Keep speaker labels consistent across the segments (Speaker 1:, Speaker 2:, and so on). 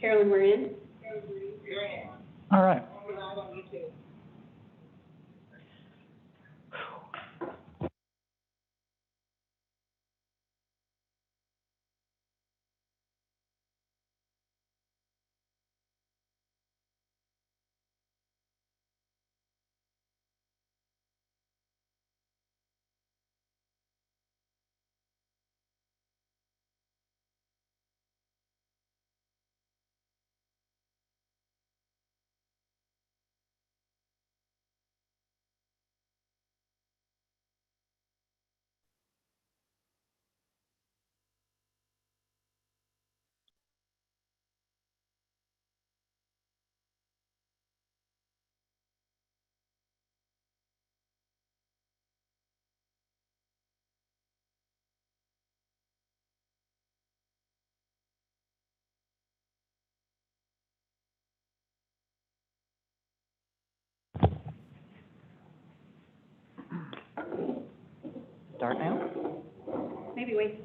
Speaker 1: Carolyn, we're in.
Speaker 2: All right. Start now?
Speaker 1: Maybe wait.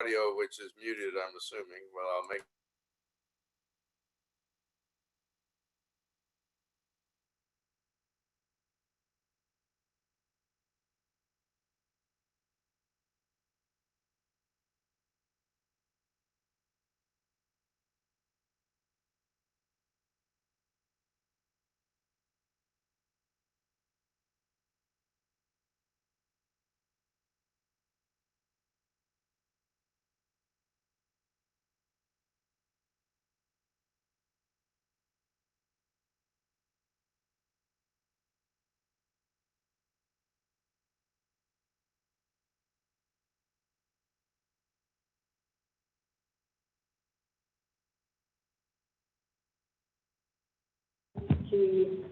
Speaker 3: Audio, which is muted, I'm assuming. Well, I'll make.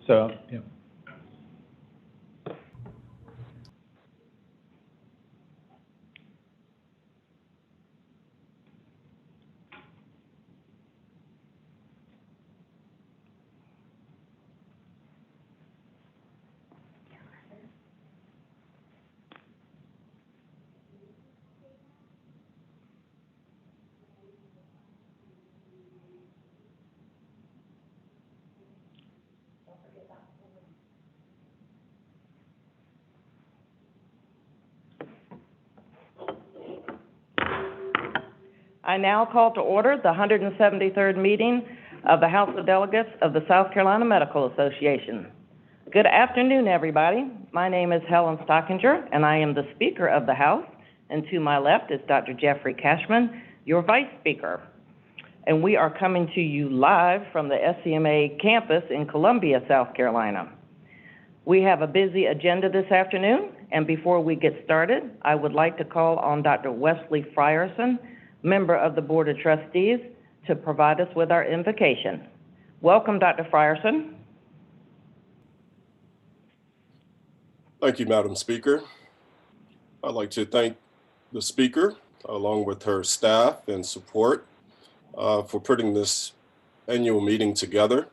Speaker 2: So, yeah.
Speaker 4: I now call to order the 173rd meeting of the House of Delegates of the South Carolina Medical Association. Good afternoon, everybody. My name is Helen Stockinger, and I am the Speaker of the House. And to my left is Dr. Jeffrey Cashman, your Vice Speaker. And we are coming to you live from the SCMA campus in Columbia, South Carolina. We have a busy agenda this afternoon, and before we get started, I would like to call on Dr. Wesley Frierson, member of the Board of Trustees, to provide us with our invocation. Welcome, Dr. Frierson.
Speaker 5: Thank you, Madam Speaker. I'd like to thank the Speaker, along with her staff and support, for putting this annual meeting together.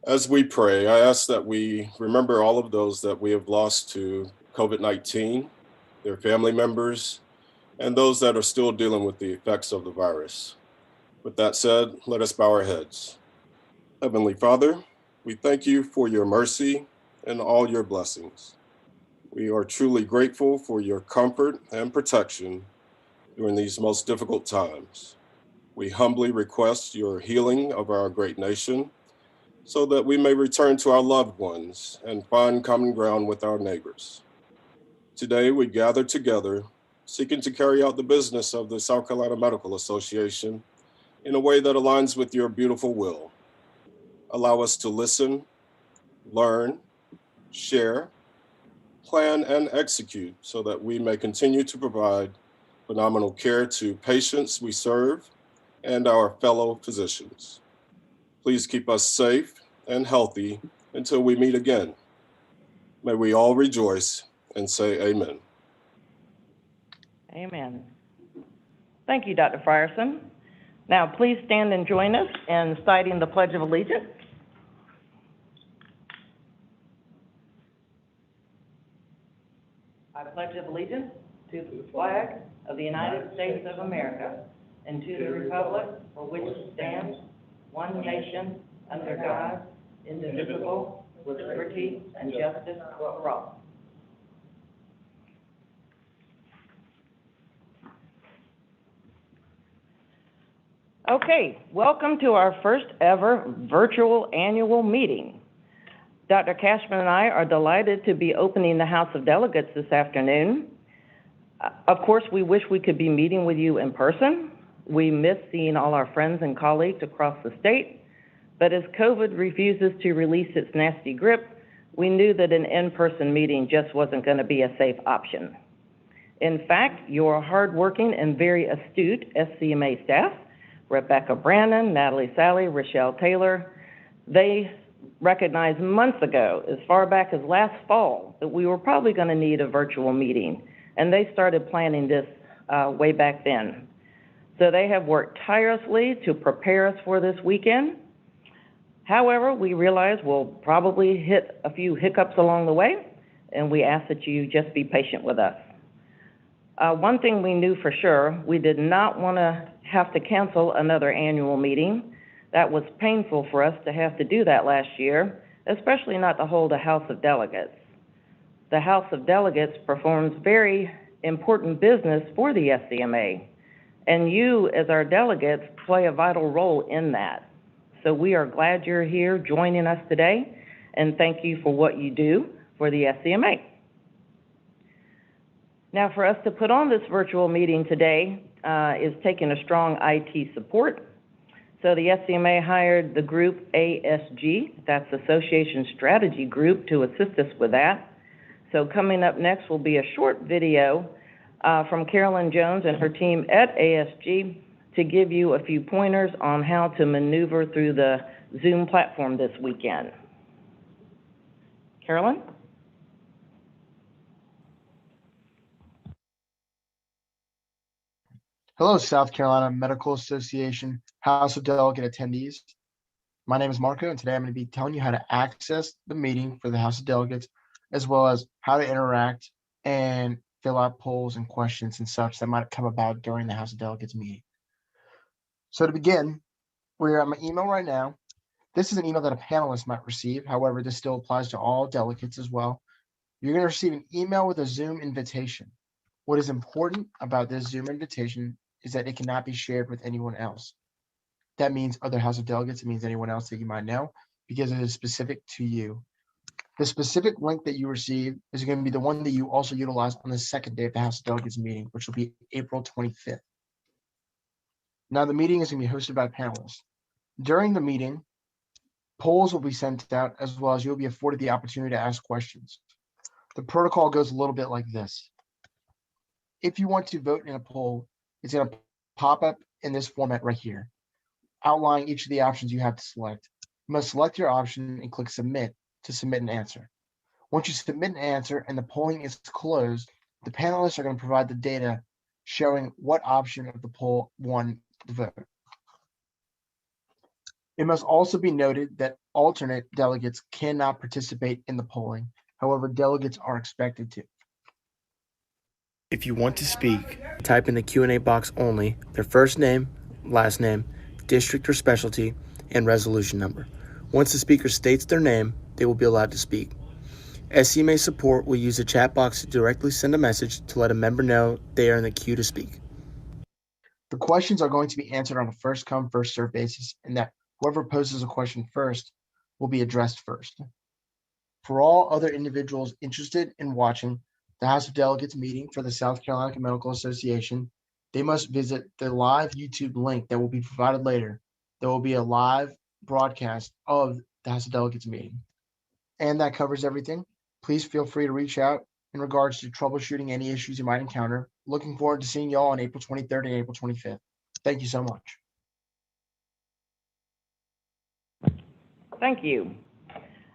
Speaker 5: As we pray, I ask that we remember all of those that we have lost to COVID-19, their family members, and those that are still dealing with the effects of the virus. With that said, let us bow our heads. Heavenly Father, we thank you for your mercy and all your blessings. We are truly grateful for your comfort and protection during these most difficult times. We humbly request your healing of our great nation so that we may return to our loved ones and find common ground with our neighbors. Today, we gather together seeking to carry out the business of the South Carolina Medical Association in a way that aligns with your beautiful will. Allow us to listen, learn, share, plan, and execute so that we may continue to provide phenomenal care to patients we serve and our fellow physicians. Please keep us safe and healthy until we meet again. May we all rejoice and say amen.
Speaker 4: Amen. Thank you, Dr. Frierson. Now, please stand and join us in citing the Pledge of Allegiance. I pledge allegiance to the flag of the United States of America and to the republic for which it stands, one nation, under God, indivisible, with liberty and justice for all. Okay, welcome to our first ever virtual annual meeting. Dr. Cashman and I are delighted to be opening the House of Delegates this afternoon. Of course, we wish we could be meeting with you in person. We miss seeing all our friends and colleagues across the state, but as COVID refuses to release its nasty grip, we knew that an in-person meeting just wasn't going to be a safe option. In fact, your hardworking and very astute SCMA staff, Rebecca Brannon, Natalie Sally, Rochelle Taylor, they recognized months ago, as far back as last fall, that we were probably going to need a virtual meeting, and they started planning this way back then. So they have worked tirelessly to prepare us for this weekend. However, we realize we'll probably hit a few hiccups along the way, and we ask that you just be patient with us. One thing we knew for sure, we did not want to have to cancel another annual meeting. That was painful for us to have to do that last year, especially not to hold a House of Delegates. The House of Delegates performs very important business for the SCMA, and you, as our delegates, play a vital role in that. So we are glad you're here joining us today, and thank you for what you do for the SCMA. Now, for us to put on this virtual meeting today is taking a strong IT support. So the SCMA hired the group ASG, that's Association Strategy Group, to assist us with that. So coming up next will be a short video from Carolyn Jones and her team at ASG to give you a few pointers on how to maneuver through the Zoom platform this weekend. Carolyn?
Speaker 6: Hello, South Carolina Medical Association House of Delegate attendees. My name is Marco, and today I'm going to be telling you how to access the meeting for the House of Delegates, as well as how to interact and fill out polls and questions and such that might come about during the House of Delegates meeting. So to begin, we're at my email right now. This is an email that a panelist might receive. However, this still applies to all delegates as well. You're going to receive an email with a Zoom invitation. What is important about this Zoom invitation is that it cannot be shared with anyone else. That means other House of Delegates, it means anyone else that you might know, because it is specific to you. The specific link that you receive is going to be the one that you also utilize on the second day of the House of Delegates meeting, which will be April 25th. Now, the meeting is going to be hosted by panelists. During the meeting, polls will be sent out, as well as you'll be afforded the opportunity to ask questions. The protocol goes a little bit like this. If you want to vote in a poll, it's going to pop up in this format right here, outlining each of the options you have to select. You must select your option and click submit to submit an answer. Once you submit an answer and the polling is closed, the panelists are going to provide the data showing what option of the poll won the vote. It must also be noted that alternate delegates cannot participate in the polling. However, delegates are expected to. If you want to speak, type in the Q&A box only their first name, last name, district or specialty, and resolution number. Once the speaker states their name, they will be allowed to speak. SCMA support will use the chat box to directly send a message to let a member know they are in the queue to speak. The questions are going to be answered on a first-come, first-served basis, and that whoever poses a question first will be addressed first. For all other individuals interested in watching the House of Delegates meeting for the South Carolina Medical Association, they must visit the live YouTube link that will be provided later. There will be a live broadcast of the House of Delegates meeting. And that covers everything. Please feel free to reach out in regards to troubleshooting any issues you might encounter. Looking forward to seeing y'all on April 23rd and April 25th. Thank you so much.
Speaker 4: Thank you.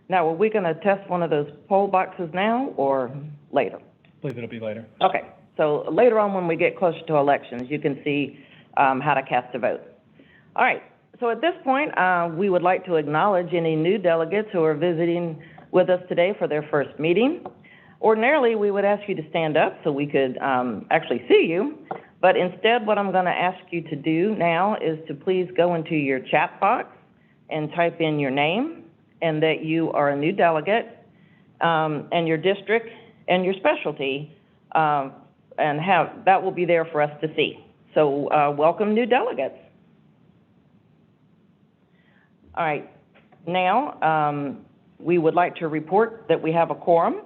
Speaker 4: Now, are we going to test one of those poll boxes now or later?
Speaker 2: I believe it'll be later.
Speaker 4: Okay, so later on when we get closer to elections, you can see how to cast a vote. All right, so at this point, we would like to acknowledge any new delegates who are visiting with us today for their first meeting. Ordinarily, we would ask you to stand up so we could actually see you, but instead what I'm going to ask you to do now is to please go into your chat box and type in your name and that you are a new delegate and your district and your specialty, and that will be there for us to see. So welcome new delegates. All right, now we would like to report that we have a quorum,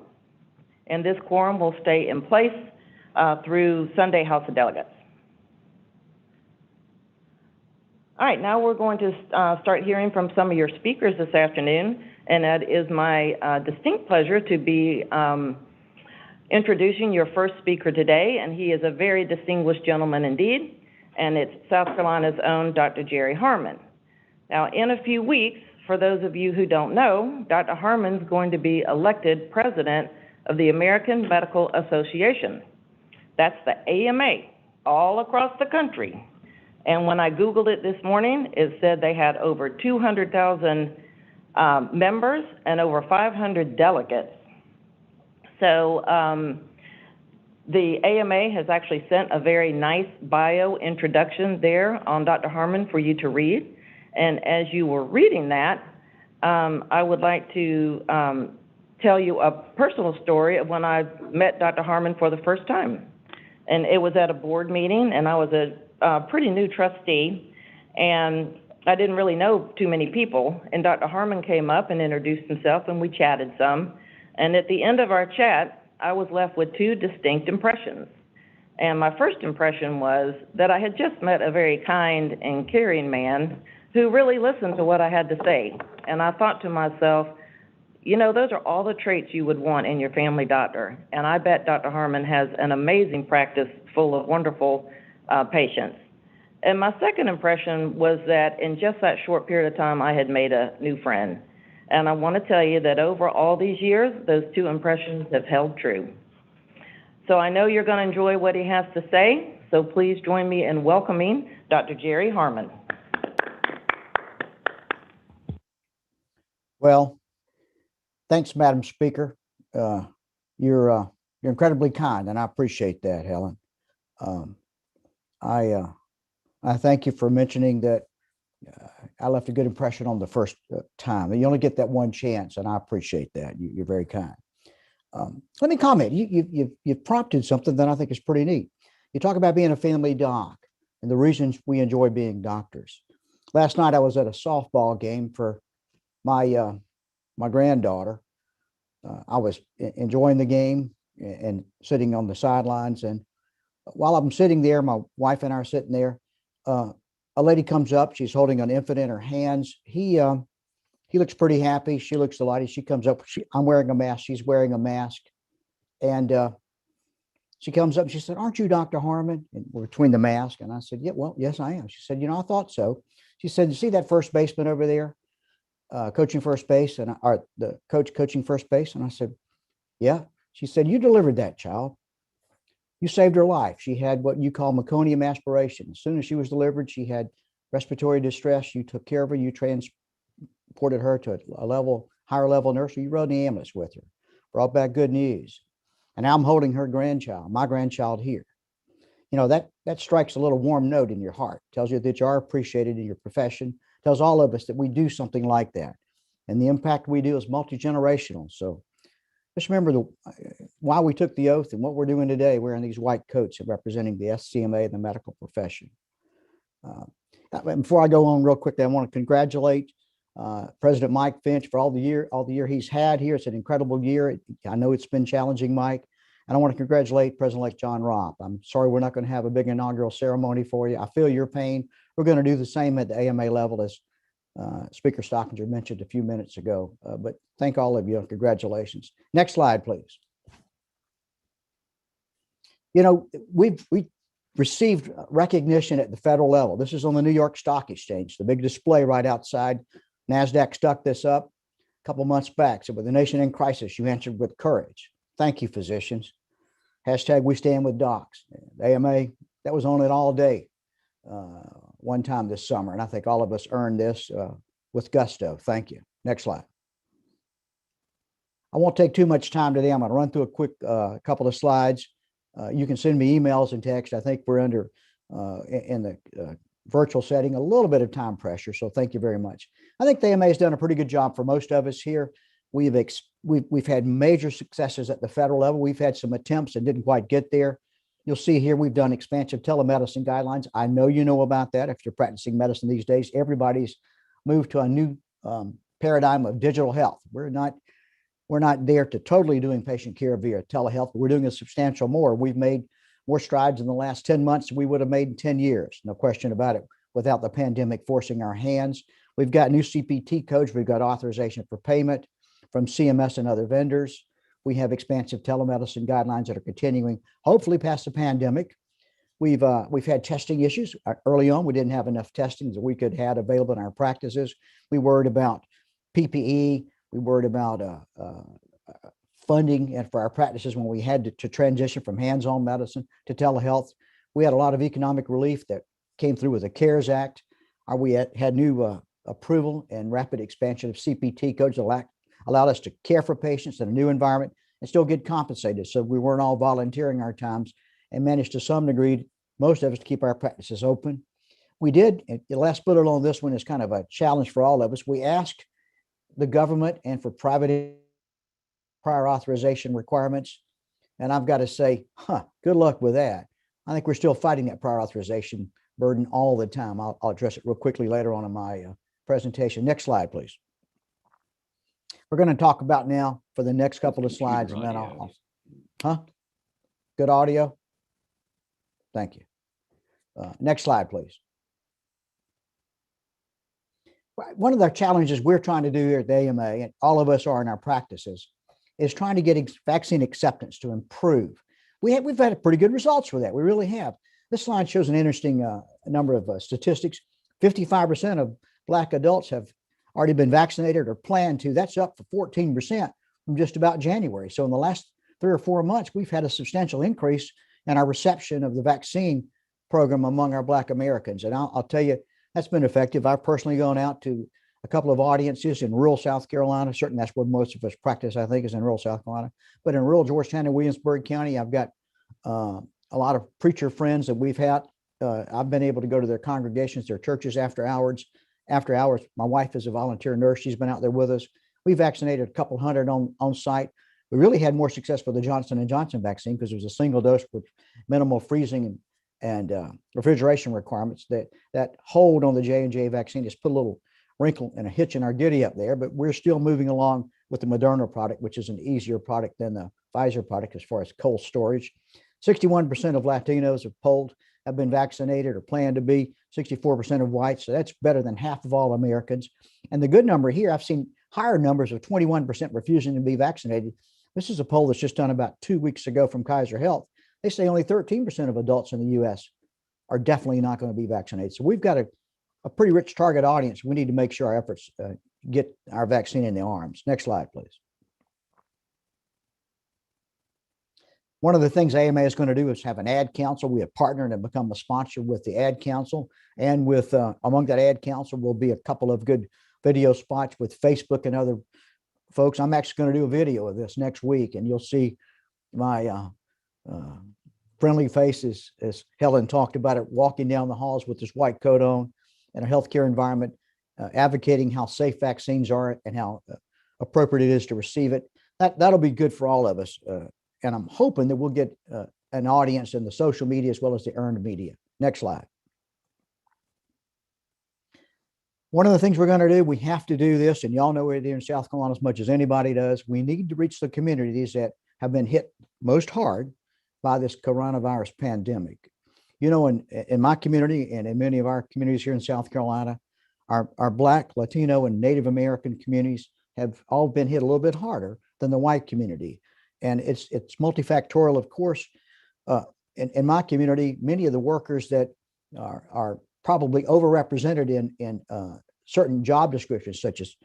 Speaker 4: and this quorum will stay in place through Sunday House of Delegates. All right, now we're going to start hearing from some of your speakers this afternoon, and that is my distinct pleasure to be introducing your first speaker today, and he is a very distinguished gentleman indeed, and it's South Carolina's own Dr. Jerry Harmon. Now, in a few weeks, for those of you who don't know, Dr. Harmon's going to be elected president of the American Medical Association. That's the AMA, all across the country. And when I Googled it this morning, it said they had over 200,000 members and over 500 delegates. So the AMA has actually sent a very nice bio introduction there on Dr. Harmon for you to read. And as you were reading that, I would like to tell you a personal story of when I met Dr. Harmon for the first time. And it was at a board meeting, and I was a pretty new trustee, and I didn't really know too many people. And Dr. Harmon came up and introduced himself, and we chatted some. And at the end of our chat, I was left with two distinct impressions. And my first impression was that I had just met a very kind and caring man who really listened to what I had to say. And I thought to myself, you know, those are all the traits you would want in your family doctor. And I bet Dr. Harmon has an amazing practice full of wonderful patients. And my second impression was that in just that short period of time, I had made a new friend. And I want to tell you that over all these years, those two impressions have held true. So I know you're going to enjoy what he has to say, so please join me in welcoming Dr. Jerry Harmon.
Speaker 7: Well, thanks, Madam Speaker. You're incredibly kind, and I appreciate that, Helen. I thank you for mentioning that I left a good impression on the first time. You only get that one chance, and I appreciate that. You're very kind. Let me comment. You've prompted something that I think is pretty neat. You talk about being a family doc and the reasons we enjoy being doctors. Last night I was at a softball game for my granddaughter. I was enjoying the game and sitting on the sidelines. And while I'm sitting there, my wife and I are sitting there. A lady comes up. She's holding an infant in her hands. He looks pretty happy. She looks delighted. She comes up. I'm wearing a mask. She's wearing a mask. And she comes up and she said, "Aren't you Dr. Harmon?" And we're between the mask. And I said, "Yeah, well, yes, I am." She said, "I thought so." She said, "You see that first baseman over there, coaching first base, or the coach coaching first base?" And I said, "Yeah." She said, "You delivered that child. You saved her life. She had what you call meconium aspiration. As soon as she was delivered, she had respiratory distress. You took care of her. You transported her to a higher level nursery. You rode in the ambulance with her, brought back good news. And now I'm holding her grandchild, my grandchild here. That strikes a little warm note in your heart. Tells you that you are appreciated in your profession. Tells all of us that we do something like that. And the impact we do is multi-generational. So just remember why we took the oath and what we're doing today, wearing these white coats and representing the SCMA and the medical profession. Before I go on real quickly, I want to congratulate President Mike Finch for all the year he's had here. It's an incredible year. I know it's been challenging, Mike. And I want to congratulate President-elect John Ropp. I'm sorry we're not going to have a big inaugural ceremony for you. I feel your pain. We're going to do the same at the AMA level, as Speaker Stockinger mentioned a few minutes ago. But thank all of you and congratulations. Next slide, please. We received recognition at the federal level. This is on the New York Stock Exchange, the big display right outside. NASDAQ stuck this up. couple months back. So with the nation in crisis, you answered with courage. Thank you, physicians. Hashtag we stand with docs. The AMA, that was on it all day one time this summer. And I think all of us earned this with gusto. Thank you. Next slide. I won't take too much time today. I'm going to run through a quick couple of slides. You can send me emails and text. I think we're under, in the virtual setting, a little bit of time pressure. So thank you very much. I think the AMA has done a pretty good job for most of us here. We've had major successes at the federal level. We've had some attempts and didn't quite get there. You'll see here we've done expansive telemedicine guidelines. I know you know about that. If you're practicing medicine these days, everybody's moved to a new paradigm of digital health. We're not there to totally doing patient care via telehealth, but we're doing a substantial more. We've made more strides in the last 10 months than we would have made in 10 years. No question about it, without the pandemic forcing our hands. We've got new CPT codes. We've got authorization for payment from CMS and other vendors. We have expansive telemedicine guidelines that are continuing, hopefully past the pandemic. We've had testing issues. Early on, we didn't have enough testing that we could have available in our practices. We worried about PPE. We worried about funding and for our practices when we had to transition from hands-on medicine to telehealth. We had a lot of economic relief that came through with the CARES Act. We had new approval and rapid expansion of CPT codes that allowed us to care for patients in a new environment and still get compensated. So we weren't all volunteering our times and managed to some degree, most of us, to keep our practices open. We did, and the last bullet on this one is kind of a challenge for all of us. We asked the government and for private prior authorization requirements. And I've got to say, good luck with that. I think we're still fighting that prior authorization burden all the time. I'll address it real quickly later on in my presentation. Next slide, please. We're going to talk about now for the next couple of slides, and then good audio. Thank you. Next slide, please. One of the challenges we're trying to do here at the AMA, and all of us are in our practices, is trying to get vaccine acceptance to improve. We've had pretty good results with that. We really have. This slide shows an interesting number of statistics. 55% of Black adults have already been vaccinated or plan to. That's up for 14% from just about January. So in the last 3 or 4 months, we've had a substantial increase in our reception of the vaccine program among our Black Americans. And I'll tell you, that's been effective. I've personally gone out to a couple of audiences in rural South Carolina. Certainly that's where most of us practice, I think, is in rural South Carolina. But in rural Georgetown and Williamsburg County, I've got a lot of preacher friends that we've had. I've been able to go to their congregations, their churches after hours. My wife is a volunteer nurse. She's been out there with us. We vaccinated a couple hundred on site. We really had more success with the Johnson & Johnson vaccine because it was a single dose with minimal freezing and refrigeration requirements. That hold on the J&J vaccine has put a little wrinkle and a hitch in our giddy up there, but we're still moving along with the Moderna product, which is an easier product than the Pfizer product as far as cold storage. 61% of Latinos have polled have been vaccinated or plan to be, 64% of whites. So that's better than half of all Americans. And the good number here, I've seen higher numbers of 21% refusing to be vaccinated. This is a poll that's just done about 2 weeks ago from Kaiser Health. They say only 13% of adults in the US are definitely not going to be vaccinated. So we've got a pretty rich target audience. We need to make sure our efforts get our vaccine in the arms. Next slide, please. One of the things AMA is going to do is have an ad council. We have partnered and become a sponsor with the ad council. And with among that ad council will be a couple of good video spots with Facebook and other folks. I'm actually going to do a video of this next week, and you'll see my friendly faces, as Helen talked about it, walking down the halls with this white coat on in a healthcare environment, advocating how safe vaccines are and how appropriate it is to receive it. That'll be good for all of us. And I'm hoping that we'll get an audience in the social media as well as the earned media. Next slide. One of the things we're going to do, we have to do this, and y'all know it here in South Carolina as much as anybody does. We need to reach the communities that have been hit most hard by this coronavirus pandemic. You know, in my community and in many of our communities here in South Carolina, our Black, Latino, and Native American communities have all been hit a little bit harder than the white community. And it's multifactorial, of course. In my community, many of the workers that are probably overrepresented in certain job descriptions, such as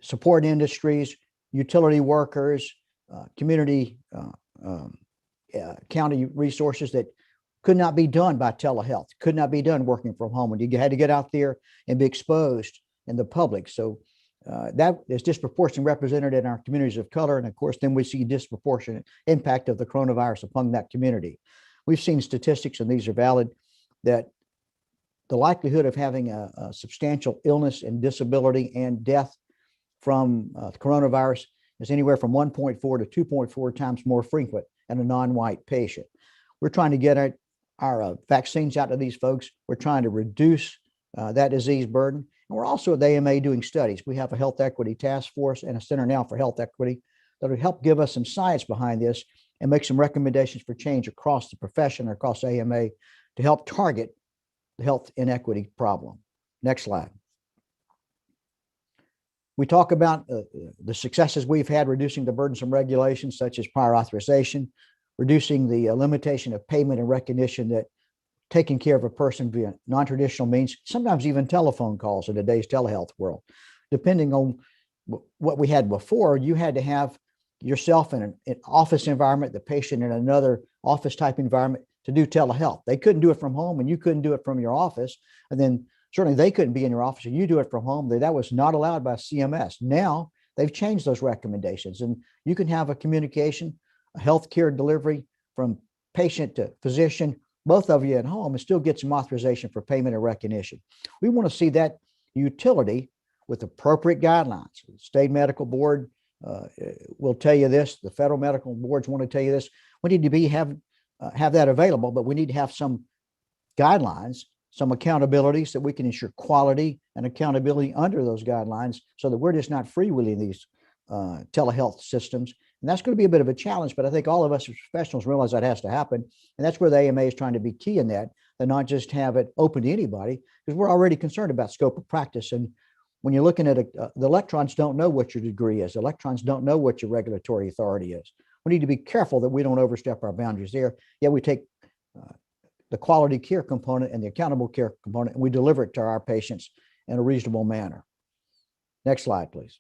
Speaker 7: support industries, utility workers, community, county resources that could not be done by telehealth, could not be done working from home. And you had to get out there and be exposed in the public. So that is disproportionately represented in our communities of color. And of course, then we see disproportionate impact of the coronavirus upon that community. We've seen statistics, and these are valid, that the likelihood of having a substantial illness and disability and death from coronavirus is anywhere from 1.4 to 2.4 times more frequent in a non-white patient. We're trying to get our vaccines out to these folks. We're trying to reduce that disease burden. And we're also at the AMA doing studies. We have a health equity task force and a Center now for Health Equity that will help give us some science behind this and make some recommendations for change across the profession or across AMA to help target the health inequity problem. Next slide. We talk about the successes we've had reducing the burdensome regulations such as prior authorization, reducing the limitation of payment and recognition that taking care of a person via non-traditional means, sometimes even telephone calls in today's telehealth world. Depending on what we had before, you had to have yourself in an office environment, the patient in another office type environment to do telehealth. They couldn't do it from home and you couldn't do it from your office. And then certainly they couldn't be in your office and you do it from home. That was not allowed by CMS. Now they've changed those recommendations and you can have a communication, a healthcare delivery from patient to physician, both of you at home, and still get some authorization for payment and recognition. We want to see that utility with appropriate guidelines. The state medical board will tell you this. The federal medical boards want to tell you this. We need to have that available, but we need to have some guidelines, some accountability so that we can ensure quality and accountability under those guidelines so that we're just not freewheeling these telehealth systems. And that's going to be a bit of a challenge, but I think all of us as professionals realize that has to happen. And that's where the AMA is trying to be key in that, and not just have it open to anybody, because we're already concerned about scope of practice. And when you're looking at the electrons don't know what your degree is. The electrons don't know what your regulatory authority is. We need to be careful that we don't overstep our boundaries there. Yet we take the quality care component and the accountable care component, and we deliver it to our patients in a reasonable manner. Next slide, please.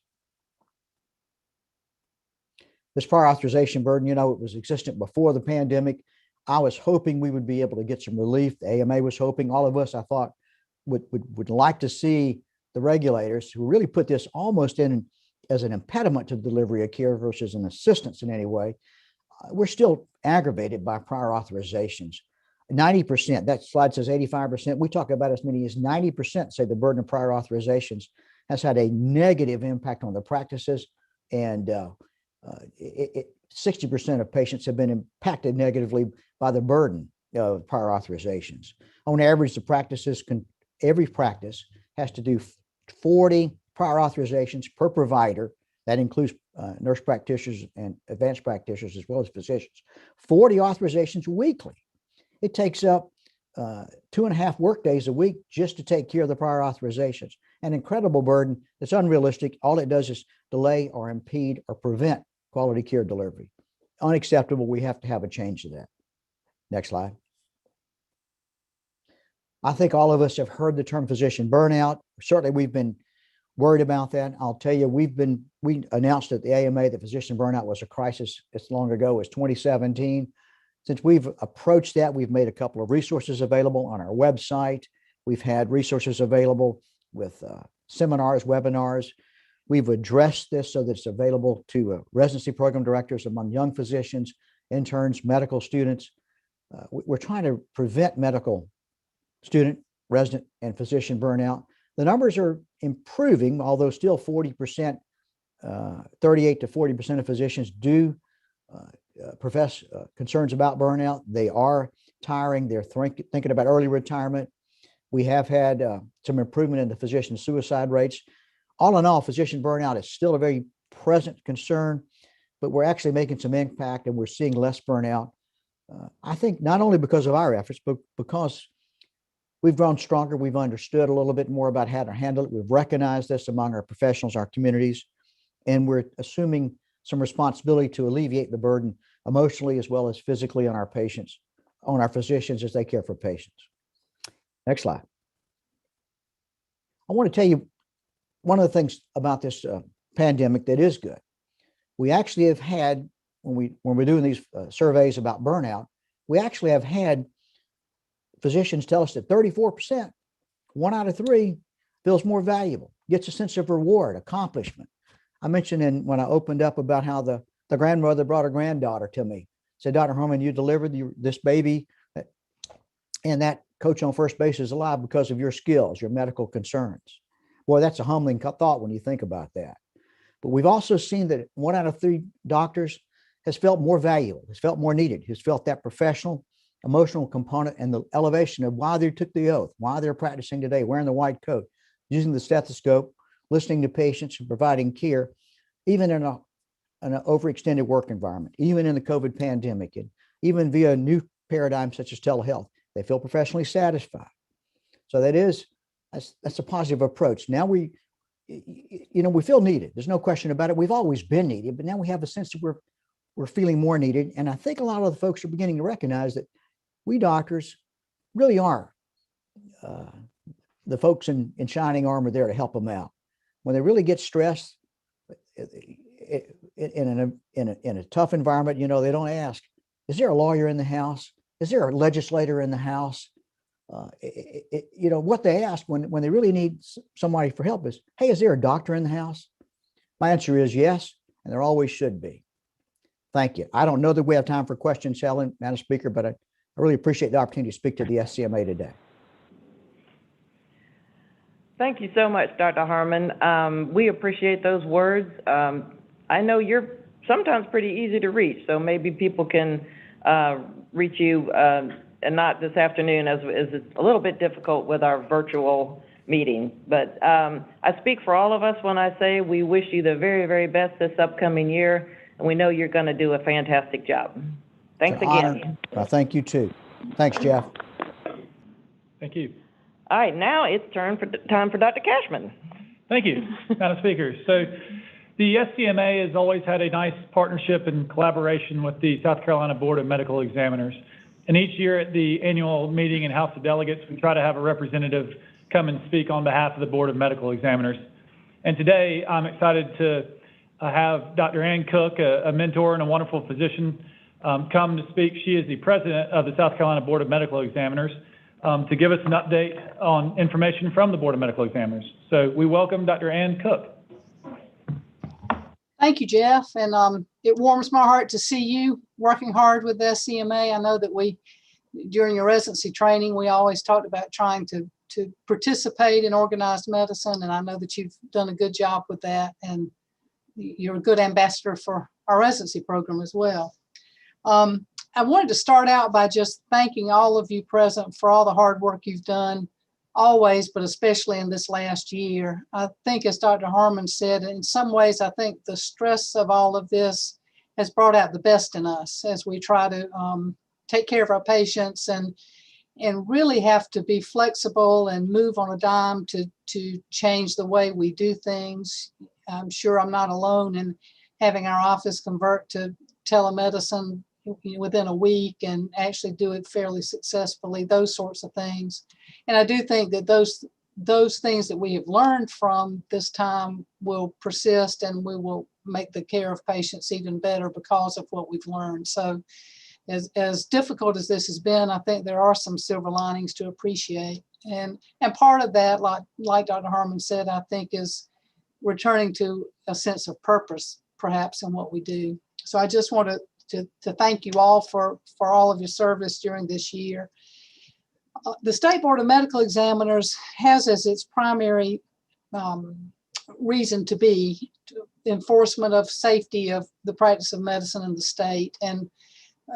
Speaker 7: This prior authorization burden, it was existent before the pandemic. I was hoping we would be able to get some relief. The AMA was hoping. All of us, I thought, would like to see the regulators who really put this almost in as an impediment to the delivery of care versus an assistance in any way. We're still aggravated by prior authorizations. 90%, that slide says 85%. We talk about as many as 90% say the burden of prior authorizations has had a negative impact on the practices, and 60% of patients have been impacted negatively by the burden of prior authorizations. On average, every practice has to do 40 prior authorizations per provider. That includes nurse practitioners and advanced practitioners as well as physicians. 40 authorizations weekly. It takes up 2.5 work days a week just to take care of the prior authorizations. An incredible burden that's unrealistic. All it does is delay or impede or prevent quality care delivery. Unacceptable. We have to have a change to that. Next slide. I think all of us have heard the term physician burnout. Certainly we've been worried about that. I'll tell you, we announced at the AMA that physician burnout was a crisis as long ago as 2017. Since we've approached that, we've made a couple of resources available on our website. We've had resources available with seminars, webinars. We've addressed this so that it's available to residency program directors among young physicians, interns, medical students. We're trying to prevent medical student, resident, and physician burnout. The numbers are improving, although still 40%, 38 to 40% of physicians do profess concerns about burnout. They are tiring. They're thinking about early retirement. We have had some improvement in the physician suicide rates. All in all, physician burnout is still a very present concern, but we're actually making some impact and we're seeing less burnout. I think not only because of our efforts, but because we've grown stronger. We've understood a little bit more about how to handle it. We've recognized this among our professionals, our communities, and we're assuming some responsibility to alleviate the burden emotionally as well as physically on our patients, on our physicians as they care for patients. Next slide. I want to tell you one of the things about this pandemic that is good. We actually have had, when we're doing these surveys about burnout, we actually have had physicians tell us that 34%, 1 out of 3, feels more valuable, gets a sense of reward, accomplishment. I mentioned when I opened up about how the grandmother brought her granddaughter to me, said, Dr. Herman, you delivered this baby, and that coach on first base is alive because of your skills, your medical concerns. Boy, that's a humbling thought when you think about that. But we've also seen that 1 out of 3 doctors has felt more valuable, has felt more needed, has felt that professional, emotional component and the elevation of why they took the oath, why they're practicing today, wearing the white coat, using the stethoscope, listening to patients and providing care, even in an overextended work environment, even in the COVID pandemic, and even via new paradigms such as telehealth. They feel professionally satisfied. So that's a positive approach. Now we feel needed. There's no question about it. We've always been needed, but now we have a sense that we're feeling more needed. And I think a lot of the folks are beginning to recognize that we doctors really are the folks in shining armor there to help them out. When they really get stressed in a tough environment, they don't ask, is there a lawyer in the house? Is there a legislator in the house? What they ask when they really need somebody for help is, hey, is there a doctor in the house? My answer is yes, and there always should be. Thank you. I don't know that we have time for questions, Helen, Madam Speaker, but I really appreciate the opportunity to speak to the SCMA today.
Speaker 4: Thank you so much, Dr. Harmon. We appreciate those words. I know you're sometimes pretty easy to reach, so maybe people can reach you and not this afternoon, as it's a little bit difficult with our virtual meeting. But I speak for all of us when I say we wish you the very, very best this upcoming year, and we know you're going to do a fantastic job. Thanks again.
Speaker 7: Well, thank you too. Thanks, Jeff.
Speaker 2: Thank you.
Speaker 4: All right, now it's time for Dr. Cashman.
Speaker 2: Thank you, Madam Speaker. So the SCMA has always had a nice partnership and collaboration with the South Carolina Board of Medical Examiners. And each year at the annual meeting in House of Delegates, we try to have a representative come and speak on behalf of the Board of Medical Examiners. And today, I'm excited to have Dr. Ann Cook, a mentor and a wonderful physician, come to speak. She is the president of the South Carolina Board of Medical Examiners, to give us an update on information from the Board of Medical Examiners. So we welcome Dr. Ann Cook.
Speaker 8: Thank you, Jeff. And it warms my heart to see you working hard with SCMA. I know that during your residency training, we always talked about trying to participate in organized medicine. And I know that you've done a good job with that. And you're a good ambassador for our residency program as well. I wanted to start out by just thanking all of you present for all the hard work you've done always, but especially in this last year. I think, as Dr. Harmon said, in some ways, I think the stress of all of this has brought out the best in us as we try to take care of our patients and really have to be flexible and move on a dime to change the way we do things. I'm sure I'm not alone in having our office convert to telemedicine within a week and actually do it fairly successfully, those sorts of things. And I do think that those things that we have learned from this time will persist, and we will make the care of patients even better because of what we've learned. So as difficult as this has been, I think there are some silver linings to appreciate. And part of that, like Dr. Harmon said, I think is returning to a sense of purpose, perhaps, in what we do. So I just want to thank you all for all of your service during this year. The State Board of Medical Examiners has as its primary reason to be enforcement of safety of the practice of medicine in the state. And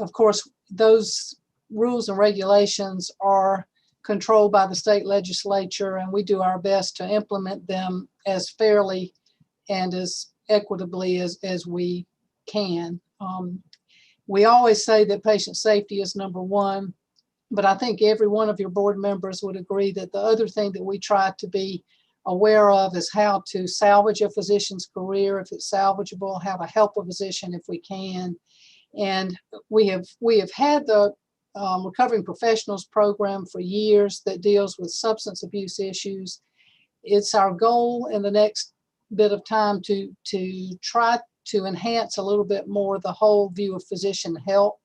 Speaker 8: of course, those rules and regulations are controlled by the state legislature, and we do our best to implement them as fairly and as equitably as we can. We always say that patient safety is number one, but I think every one of your board members would agree that the other thing that we try to be aware of is how to salvage a physician's career if it's salvageable, how to help a physician if we can. And we have had the Recovering Professionals program for years that deals with substance abuse issues. It's our goal in the next bit of time to try to enhance a little bit more the whole view of physician health.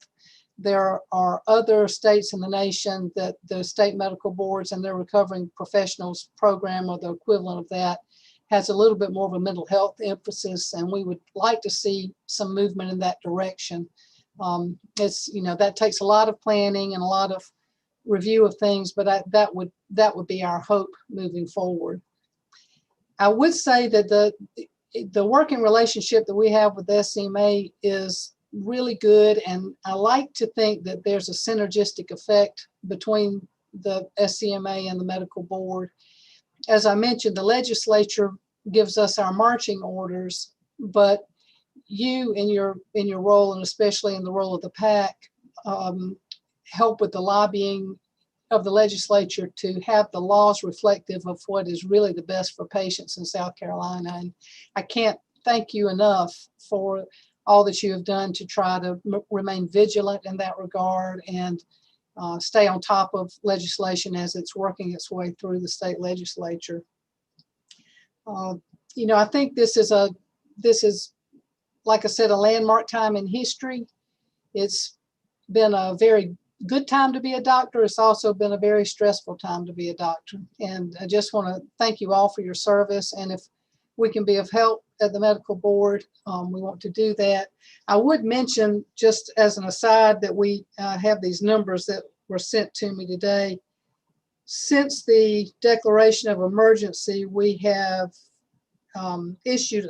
Speaker 8: There are other states in the nation that the state medical boards and their recovering professionals program, or the equivalent of that, has a little bit more of a mental health emphasis, and we would like to see some movement in that direction. It's, that takes a lot of planning and a lot of review of things, but that would be our hope moving forward. I would say that the working relationship that we have with SCMA is really good, and I like to think that there's a synergistic effect between the SCMA and the medical board. As I mentioned, the legislature gives us our marching orders, but you in your role, and especially in the role of the PAC, help with the lobbying of the legislature to have the laws reflective of what is really the best for patients in South Carolina. And I can't thank you enough for all that you have done to try to remain vigilant in that regard and stay on top of legislation as it's working its way through the state legislature. I think this is, like I said, a landmark time in history. It's been a very good time to be a doctor. It's also been a very stressful time to be a doctor. And I just want to thank you all for your service. And if we can be of help at the medical board, we want to do that. I would mention, just as an aside, that we have these numbers that were sent to me today. Since the declaration of emergency, we have issued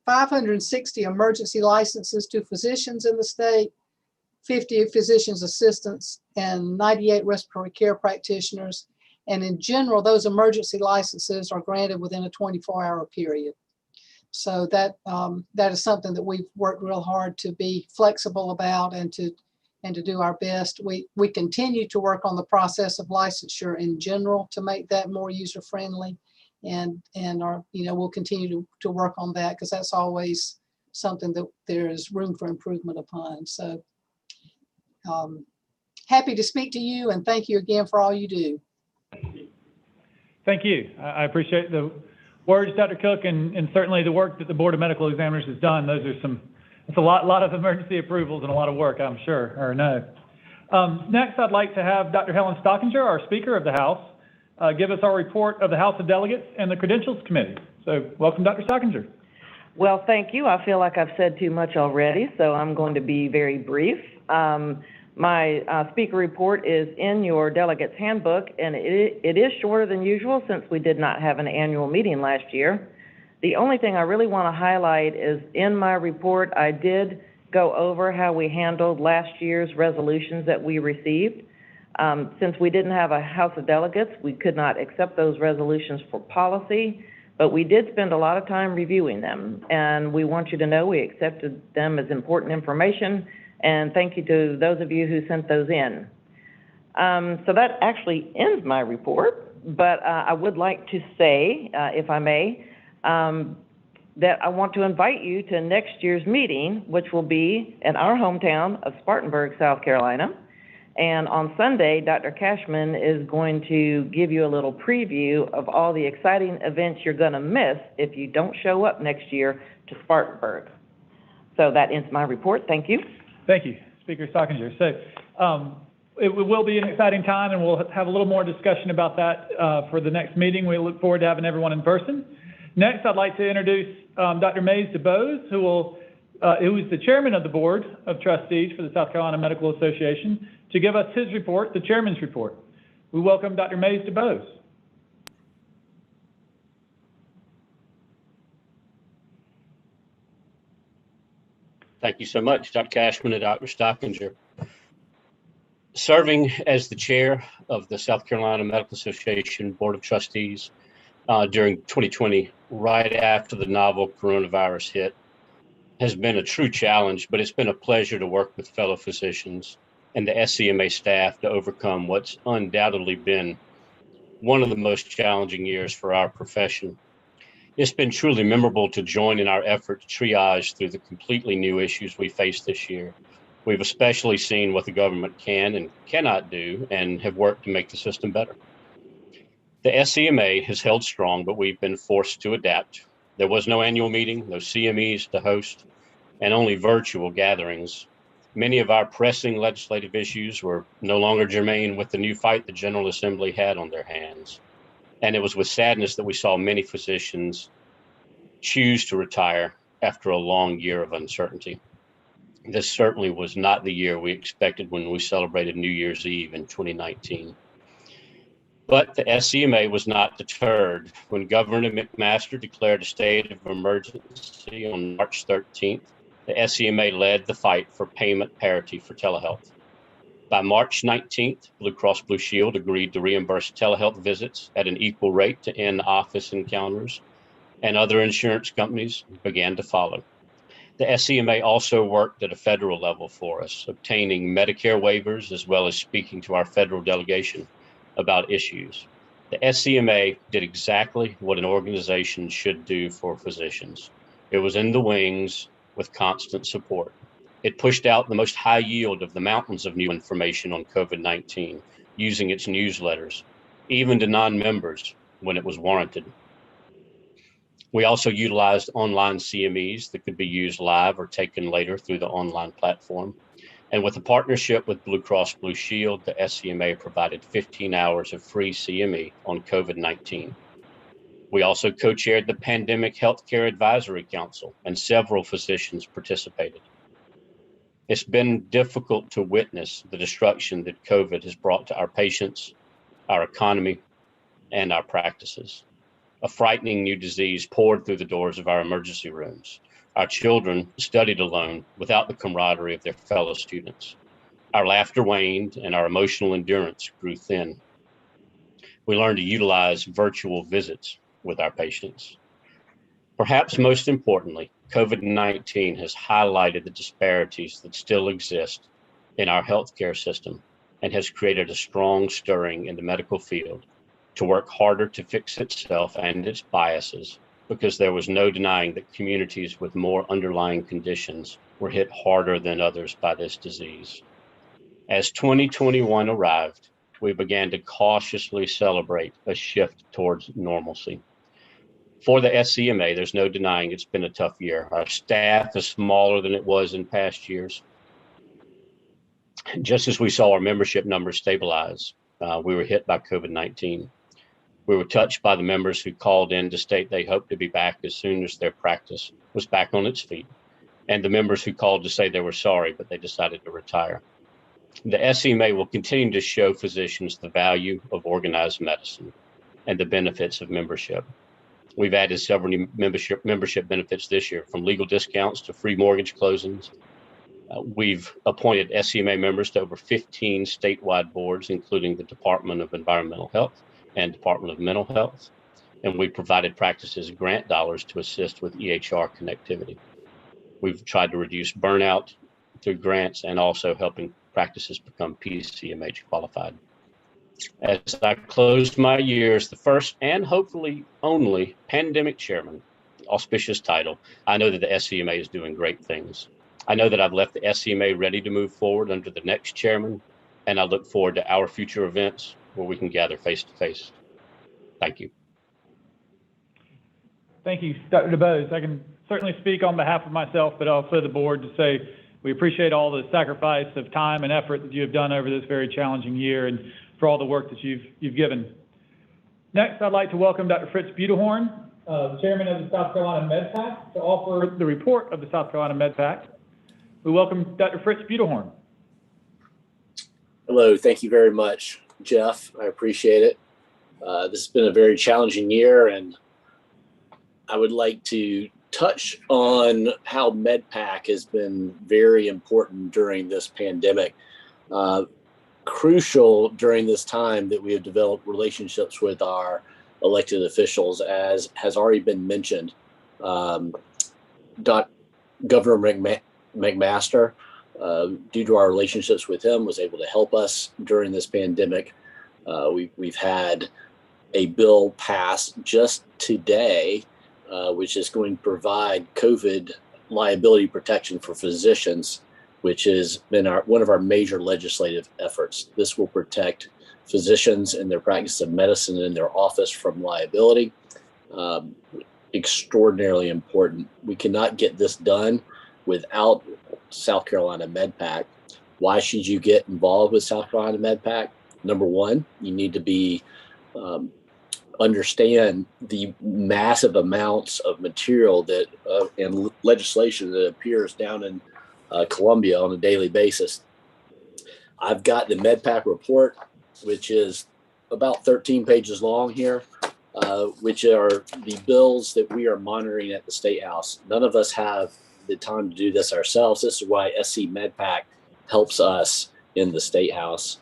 Speaker 8: 560 emergency licenses to physicians in the state, 50 physicians assistants, and 98 respiratory care practitioners. And in general, those emergency licenses are granted within a 24-hour period. So that is something that we've worked real hard to be flexible about and to do our best. We continue to work on the process of licensure in general to make that more user-friendly, and we'll continue to work on that, because that's always something that there is room for improvement upon. So happy to speak to you, and thank you again for all you do.
Speaker 2: Thank you. I appreciate the words, Dr. Cook, and certainly the work that the Board of Medical Examiners has done. It's a lot of emergency approvals and a lot of work, I'm sure, or no. Next, I'd like to have Dr. Helen Stockinger, our Speaker of the House, give us our report of the House of Delegates and the Credentials Committee. So welcome, Dr. Stockinger.
Speaker 4: Well, thank you. I feel like I've said too much already, so I'm going to be very brief. My speaker report is in your delegates handbook, and it is shorter than usual since we did not have an annual meeting last year. The only thing I really want to highlight is in my report, I did go over how we handled last year's resolutions that we received. Since we didn't have a House of Delegates, we could not accept those resolutions for policy, but we did spend a lot of time reviewing them, and we want you to know we accepted them as important information, and thank you to those of you who sent those in. So that actually ends my report, but I would like to say, if I may, that I want to invite you to next year's meeting, which will be in our hometown of Spartanburg, South Carolina. And on Sunday, Dr. Cashman is going to give you a little preview of all the exciting events you're going to miss if you don't show up next year to Spartanburg. So that ends my report. Thank you.
Speaker 2: Thank you, Speaker Stockinger. So it will be an exciting time, and we'll have a little more discussion about that for the next meeting. We look forward to having everyone in person. Next, I'd like to introduce Dr. Mays DeBose, who is the chairman of the Board of Trustees for the South Carolina Medical Association, to give us his report, the chairman's report. We welcome Dr. Mays DeBose.
Speaker 9: Thank you so much, Dr. Cashman and Dr. Stockinger. Serving as the chair of the South Carolina Medical Association Board of Trustees during 2020, right after the novel coronavirus hit, has been a true challenge, but it's been a pleasure to work with fellow physicians and the SCMA staff to overcome what's undoubtedly been one of the most challenging years for our profession. It's been truly memorable to join in our effort to triage through the completely new issues we face this year. We've especially seen what the government can and cannot do and have worked to make the system better. The SCMA has held strong, but we've been forced to adapt. There was no annual meeting, no CMEs to host, and only virtual gatherings. Many of our pressing legislative issues were no longer germane with the new fight the General Assembly had on their hands. And it was with sadness that we saw many physicians choose to retire after a long year of uncertainty. This certainly was not the year we expected when we celebrated New Year's Eve in 2019. But the SCMA was not deterred. When Governor McMaster declared a state of emergency on March 13th, the SCMA led the fight for payment parity for telehealth. By March 19th, Blue Cross Blue Shield agreed to reimburse telehealth visits at an equal rate to in-office encounters, and other insurance companies began to follow. The SCMA also worked at a federal level for us, obtaining Medicare waivers as well as speaking to our federal delegation about issues. The SCMA did exactly what an organization should do for physicians. It was in the wings with constant support. It pushed out the most high yield of the mountains of new information on COVID-19, using its newsletters, even to non-members when it was warranted. We also utilized online CMEs that could be used live or taken later through the online platform. And with a partnership with Blue Cross Blue Shield, the SCMA provided 15 hours of free CME on COVID-19. We also co-chaired the Pandemic Healthcare Advisory Council, and several physicians participated. It's been difficult to witness the destruction that COVID has brought to our patients, our economy, and our practices. A frightening new disease poured through the doors of our emergency rooms. Our children studied alone without the camaraderie of their fellow students. Our laughter waned and our emotional endurance grew thin. We learned to utilize virtual visits with our patients. Perhaps most importantly, COVID-19 has highlighted the disparities that still exist in our healthcare system and has created a strong stirring in the medical field to work harder to fix itself and its biases, because there was no denying that communities with more underlying conditions were hit harder than others by this disease. As 2021 arrived, we began to cautiously celebrate a shift towards normalcy. For the SCMA, there's no denying it's been a tough year. Our staff is smaller than it was in past years. Just as we saw our membership numbers stabilize, we were hit by COVID-19. We were touched by the members who called in to state they hoped to be back as soon as their practice was back on its feet, and the members who called to say they were sorry, but they decided to retire. The SCMA will continue to show physicians the value of organized medicine and the benefits of membership. We've added several new membership benefits this year, from legal discounts to free mortgage closings. We've appointed SCMA members to over 15 statewide boards, including the Department of Environmental Health and Department of Mental Health. And we provided practices grant dollars to assist with EHR connectivity. We've tried to reduce burnout through grants and also helping practices become PCMH qualified. As I close my year as the first and hopefully only pandemic chairman, auspicious title, I know that the SCMA is doing great things. I know that I've left the SCMA ready to move forward under the next chairman, and I look forward to our future events where we can gather face to face. Thank you.
Speaker 2: Thank you, Dr. DeBose. I can certainly speak on behalf of myself, but also the board, to say we appreciate all the sacrifice of time and effort that you have done over this very challenging year, and for all the work that you've given. Next, I'd like to welcome Dr. Fritz Budehorn, the chairman of the South Carolina MedPAC, to offer the report of the South Carolina MedPAC. We welcome Dr. Fritz Budehorn.
Speaker 10: Hello, thank you very much, Jeff. I appreciate it. This has been a very challenging year, and I would like to touch on how MedPAC has been very important during this pandemic. Crucial during this time that we have developed relationships with our elected officials, as has already been mentioned. Governor McMaster, due to our relationships with him, was able to help us during this pandemic. We've had a bill passed just today, which is going to provide COVID liability protection for physicians, which has been one of our major legislative efforts. This will protect physicians in their practice of medicine in their office from liability. extraordinarily important. We cannot get this done without South Carolina MedPAC. Why should you get involved with South Carolina MedPAC? Number one, you need to be understand the massive amounts of material that and legislation that appears down in Columbia on a daily basis. I've got the MedPAC report, which is about 13 pages long here, which are the bills that we are monitoring at the State House. None of us have the time to do this ourselves. This is why SC MedPAC helps us in the State House.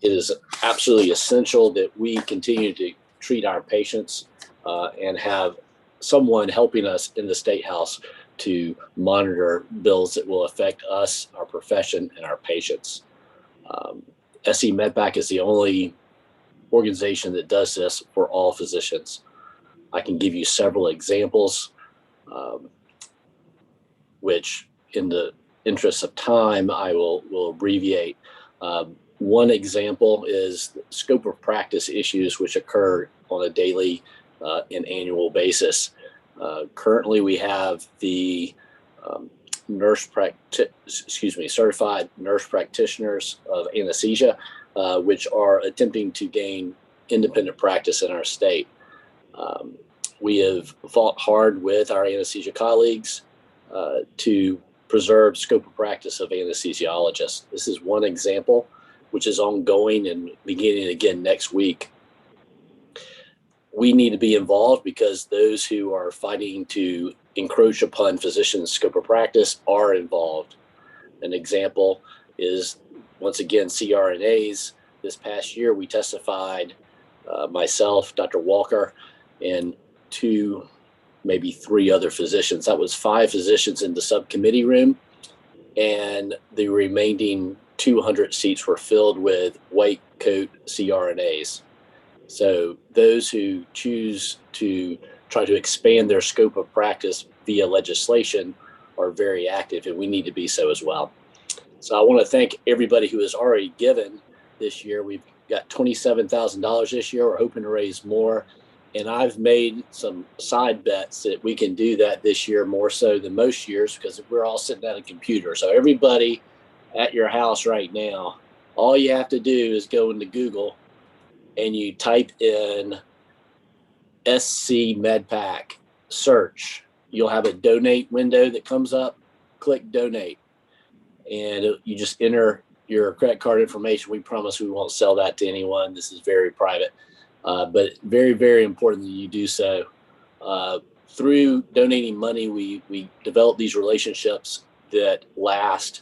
Speaker 10: It is absolutely essential that we continue to treat our patients and have someone helping us in the State House to monitor bills that will affect us, our profession, and our patients. SC MedPAC is the only organization that does this for all physicians. I can give you several examples, which in the interest of time, I will abbreviate. One example is scope of practice issues which occur on a daily and annual basis. Currently, we have the certified nurse practitioners of anesthesia, which are attempting to gain independent practice in our state. We have fought hard with our anesthesia colleagues to preserve scope of practice of anesthesiologists. This is one example, which is ongoing and beginning again next week. We need to be involved because those who are fighting to encroach upon physicians' scope of practice are involved. An example is, once again, CRNAs. This past year, we testified, myself, Dr. Walker, and two, maybe three other physicians. That was 5 physicians in the subcommittee room, and the remaining 200 seats were filled with white coat CRNAs. So those who choose to try to expand their scope of practice via legislation are very active, and we need to be so as well. So I want to thank everybody who has already given this year. We've got $27,000 this year. We're hoping to raise more. And I've made some side bets that we can do that this year more so than most years because we're all sitting at a computer. So everybody at your house right now, all you have to do is go into Google and you type in SC MedPAC, search. You'll have a donate window that comes up. Click donate. And you just enter your credit card information. We promise we won't sell that to anyone. This is very private. But very, very important that you do so. Through donating money, we develop these relationships that last,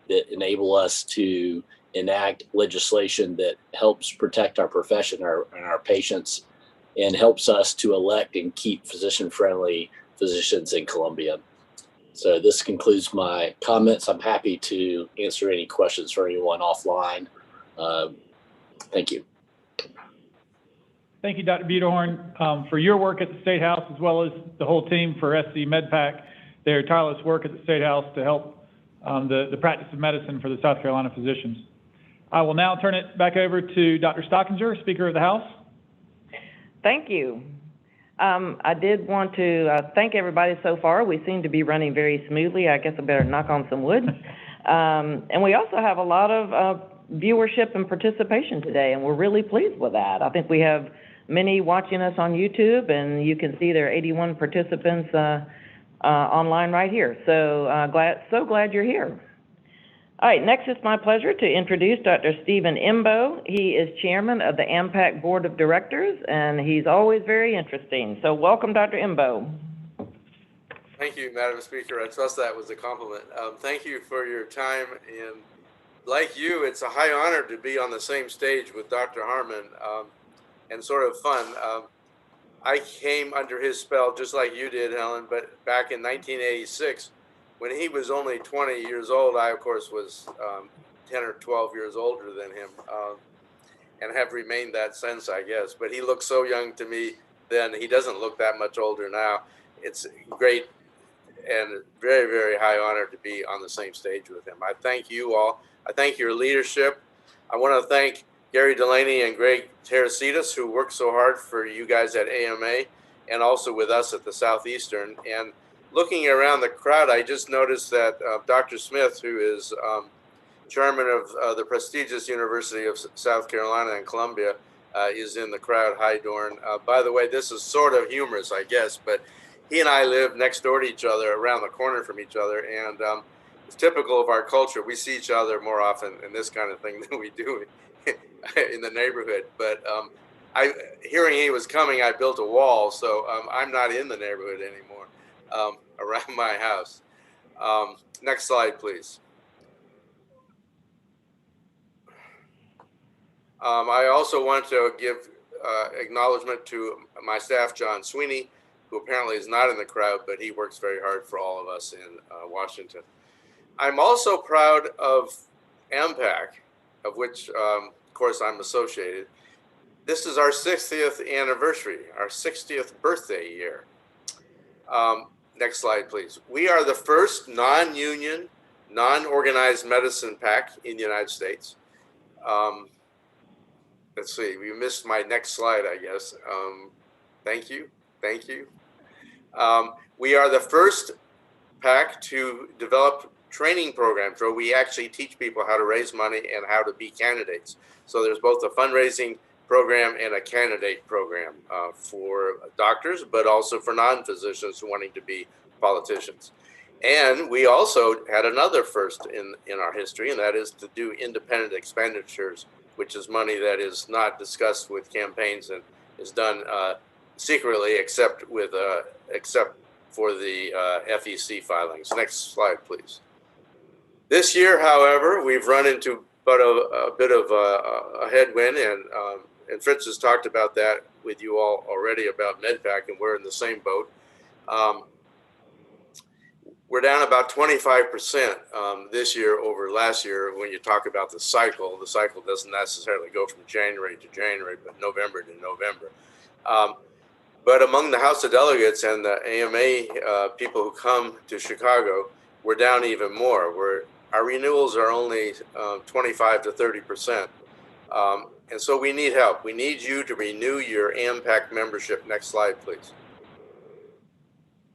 Speaker 10: that enable us to enact legislation that helps protect our profession and our patients, and helps us to elect and keep physician-friendly physicians in Columbia. So this concludes my comments. I'm happy to answer any questions for anyone offline. Thank you.
Speaker 2: Thank you, Dr. Buterhorn, for your work at the State House, as well as the whole team for SC MedPAC, their tireless work at the State House to help the practice of medicine for the South Carolina physicians. I will now turn it back over to Dr. Stockinger, Speaker of the House.
Speaker 4: Thank you. I did want to thank everybody so far. We seem to be running very smoothly. I guess I better knock on some wood. And we also have a lot of viewership and participation today, and we're really pleased with that. I think we have many watching us on YouTube, and you can see there are 81 participants online right here. So glad you're here. All right, next it's my pleasure to introduce Dr. Stephen Imbo. He is chairman of the AMPAC Board of Directors, and he's always very interesting. So welcome, Dr. Imbo.
Speaker 3: Thank you, Madam Speaker. I trust that was a compliment. Thank you for your time. And like you, it's a high honor to be on the same stage with Dr. Harmon, and sort of fun. I came under his spell just like you did, Helen, but back in 1986, when he was only 20 years old. I, of course, was 10 or 12 years older than him, and have remained that since, I guess. But he looked so young to me then. He doesn't look that much older now. It's great and very, very high honor to be on the same stage with him. I thank you all. I thank your leadership. I want to thank Gary Delaney and Greg Teresitas, who work so hard for you guys at AMA and also with us at the Southeastern. And looking around the crowd, I just noticed that Dr. Smith, who is chairman of the prestigious University of South Carolina and Columbia, is in the crowd. Hi, Dorn. By the way, this is sort of humorous, I guess, but he and I live next door to each other, around the corner from each other, and it's typical of our culture. We see each other more often in this kind of thing than we do in the neighborhood. But hearing he was coming, I built a wall, so I'm not in the neighborhood anymore around my house. Next slide, please. I also want to give acknowledgement to my staff, John Sweeney, who apparently is not in the crowd, but he works very hard for all of us in Washington. I'm also proud of AMPAC, of which, of course, I'm associated. This is our 60th anniversary, our 60th birthday year. Next slide, please. We are the first non-union, non-organized medicine PAC in the United States. Let's see, you missed my next slide, I guess. Thank you. We are the first PAC to develop training programs where we actually teach people how to raise money and how to be candidates. So there's both a fundraising program and a candidate program for doctors, but also for non-physicians wanting to be politicians. And we also had another first in our history, and that is to do independent expenditures, which is money that is not discussed with campaigns and is done secretly, except for the FEC filings. Next slide, please. This year, however, we've run into a bit of a headwind, and Fritz has talked about that with you all already about MedPAC, and we're in the same boat. We're down about 25% this year over last year. When you talk about the cycle doesn't necessarily go from January to January, but November to November. But among the House of Delegates and the AMA people who come to Chicago, we're down even more. Our renewals are only 25 to 30%. And so we need help. We need you to renew your AMPAC membership. Next slide, please.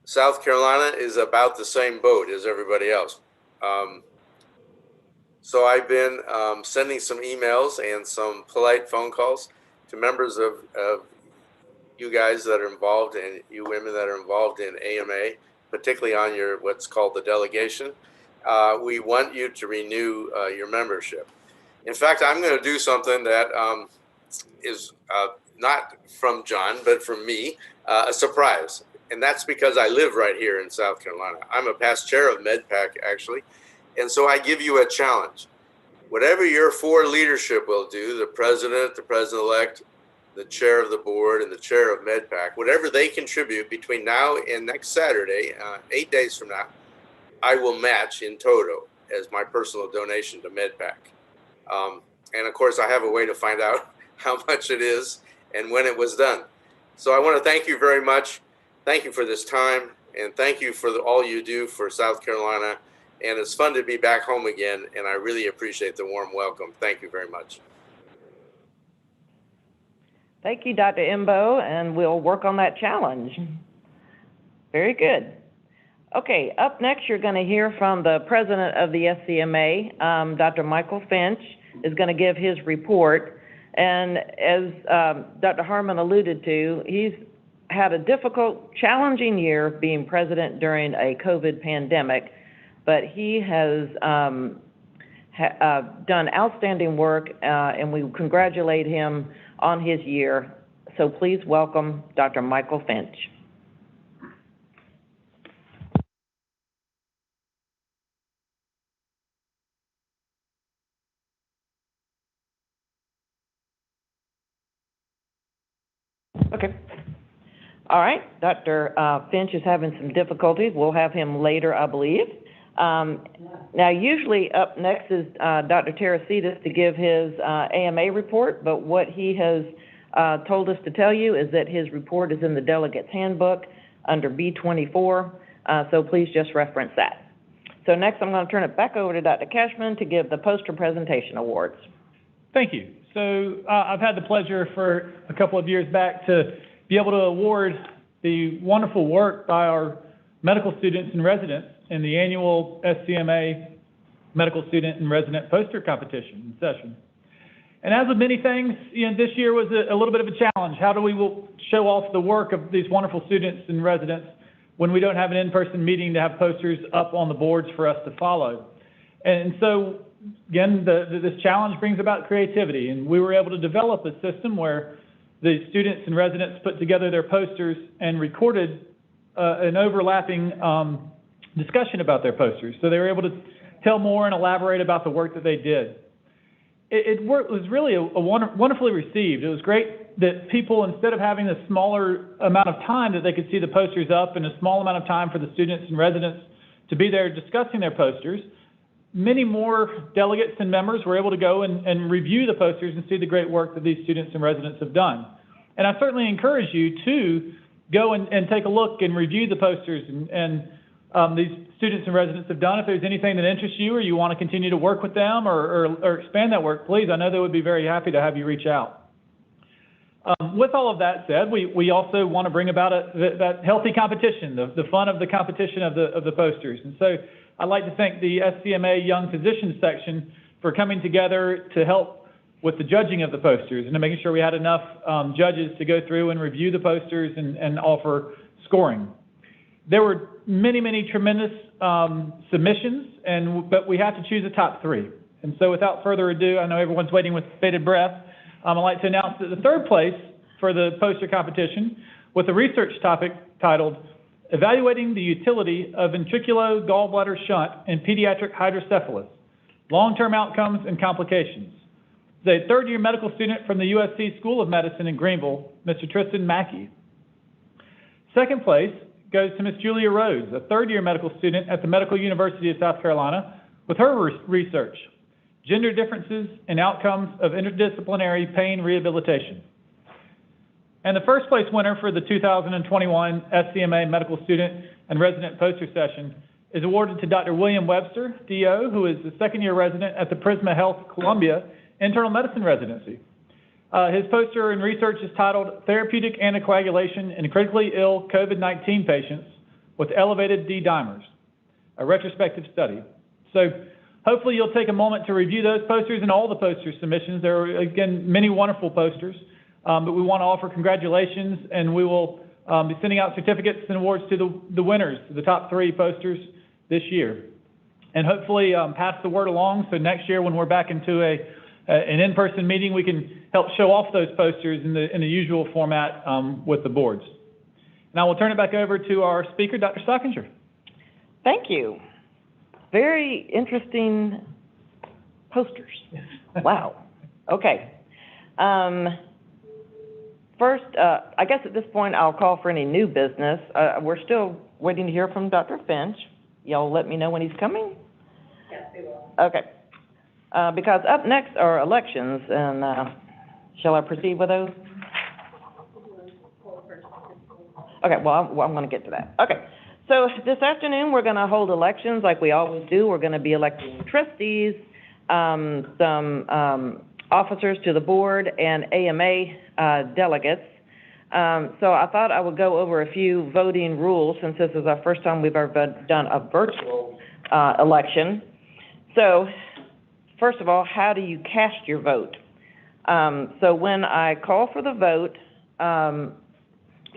Speaker 3: South Carolina is about the same boat as everybody else. So I've been sending some emails and some polite phone calls to members of you guys that are involved and you women that are involved in AMA, particularly on what's called the delegation. We want you to renew your membership. In fact, I'm going to do something that is not from John, but from me, a surprise. And that's because I live right here in South Carolina. I'm a past chair of MedPAC, actually. And so I give you a challenge. Whatever your 4 leadership will do, the president-elect, the chair of the board, and the chair of MedPAC, whatever they contribute between now and next Saturday, 8 days from now, I will match in toto as my personal donation to MedPAC. And of course, I have a way to find out how much it is and when it was done. So I want to thank you very much. Thank you for this time, and thank you for all you do for South Carolina. And it's fun to be back home again, and I really appreciate the warm welcome. Thank you very much.
Speaker 4: Thank you, Dr. Imbo, and we'll work on that challenge. Very good. Okay, up next, you're going to hear from the president of the SCMA, Dr. Michael Finch, is going to give his report. And as Dr. Harmon alluded to, he's had a difficult, challenging year being president during a COVID pandemic, but he has done outstanding work, and we congratulate him on his year. So please welcome Dr. Michael Finch. Okay. All right, Dr. Finch is having some difficulties. We'll have him later, I believe. Now, usually up next is Dr. Teresitas to give his AMA report, but what he has told us to tell you is that his report is in the Delegates Handbook under B24, so please just reference that. So next, I'm going to turn it back over to Dr. Cashman to give the poster presentation awards.
Speaker 2: Thank you. So I've had the pleasure for a couple of years back to be able to award the wonderful work by our medical students and residents in the annual SCMA Medical Student and Resident Poster Competition session. And as with many things, this year was a little bit of a challenge. How do we show off the work of these wonderful students and residents when we don't have an in-person meeting to have posters up on the boards for us to follow? And so, again, this challenge brings about creativity, and we were able to develop a system where the students and residents put together their posters and recorded an overlapping discussion about their posters. So they were able to tell more and elaborate about the work that they did. It was really wonderfully received. It was great that people, instead of having a smaller amount of time that they could see the posters up and a small amount of time for the students and residents to be there discussing their posters, many more delegates and members were able to go and review the posters and see the great work that these students and residents have done. And I certainly encourage you to go and take a look and review the posters and these students and residents have done. If there's anything that interests you or you want to continue to work with them or expand that work, please, I know they would be very happy to have you reach out. With all of that said, we also want to bring about that healthy competition, the fun of the competition of the posters. And so I'd like to thank the SCMA Young Physicians section for coming together to help with the judging of the posters and to making sure we had enough judges to go through and review the posters and offer scoring. There were many, many tremendous submissions, but we have to choose a top three. And so without further ado, I know everyone's waiting with bated breath. I'd like to announce that the third place for the poster competition with a research topic titled Evaluating the Utility of Ventricular Gallbladder Shunt in Pediatric Hydrocephalus, Long-Term Outcomes and Complications. The third-year medical student from the USC School of Medicine in Greenville, Mr. Tristan Mackey. Second place goes to Ms. Julia Rhodes, a third-year medical student at the Medical University of South Carolina, with her research, Gender Differences and Outcomes of Interdisciplinary Pain Rehabilitation. And the first place winner for the 2021 SCMA Medical Student and Resident Poster Session is awarded to Dr. William Webster, DO, who is the second-year resident at the Prisma Health Columbia Internal Medicine Residency. His poster and research is titled Therapeutic Anticoagulation in Critically Ill COVID-19 Patients with Elevated D-Dimers, a retrospective study. So hopefully you'll take a moment to review those posters and all the poster submissions. There are, again, many wonderful posters, but we want to offer congratulations, and we will be sending out certificates and awards to the winners, the top three posters this year. And hopefully pass the word along so next year when we're back into an in-person meeting, we can help show off those posters in the usual format with the boards. Now we'll turn it back over to our speaker, Dr. Stockinger.
Speaker 4: Thank you. Very interesting posters. Wow. Okay. First, I guess at this point I'll call for any new business. We're still waiting to hear from Dr. Finch. Y'all let me know when he's coming?
Speaker 1: Yes, we will.
Speaker 4: Okay. Because up next are elections, and shall I proceed with those? Okay, well, I'm going to get to that. Okay, so this afternoon we're going to hold elections like we always do. We're going to be electing trustees, some officers to the board, and AMA delegates. So I thought I would go over a few voting rules since this is our first time we've ever done a virtual election. So first of all, how do you cast your vote? So when I call for the vote,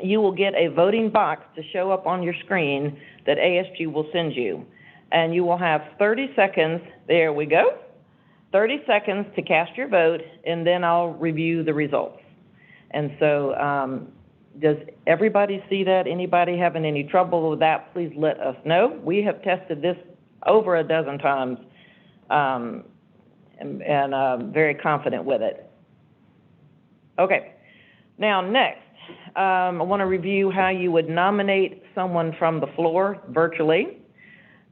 Speaker 4: you will get a voting box to show up on your screen that ASG will send you. And you will have 30 seconds, there we go, 30 seconds to cast your vote, and then I'll review the results. And so does everybody see that? Anybody having any trouble with that, please let us know. We have tested this over a dozen times. And very confident with it. Okay, now next, I want to review how you would nominate someone from the floor virtually.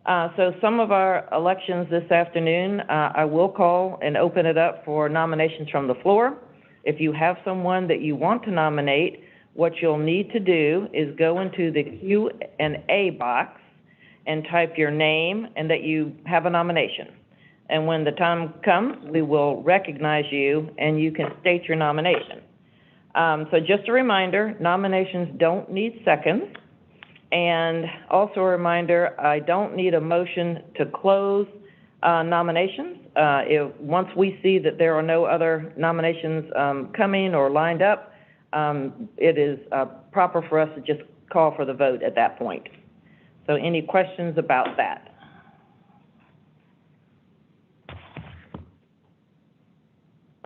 Speaker 4: So some of our elections this afternoon, I will call and open it up for nominations from the floor. If you have someone that you want to nominate, what you'll need to do is go into the Q&A box and type your name and that you have a nomination. And when the time comes, we will recognize you and you can state your nomination. So just a reminder, nominations don't need seconds. And also a reminder, I don't need a motion to close nominations. Once we see that there are no other nominations coming or lined up, it is proper for us to just call for the vote at that point. So any questions about that?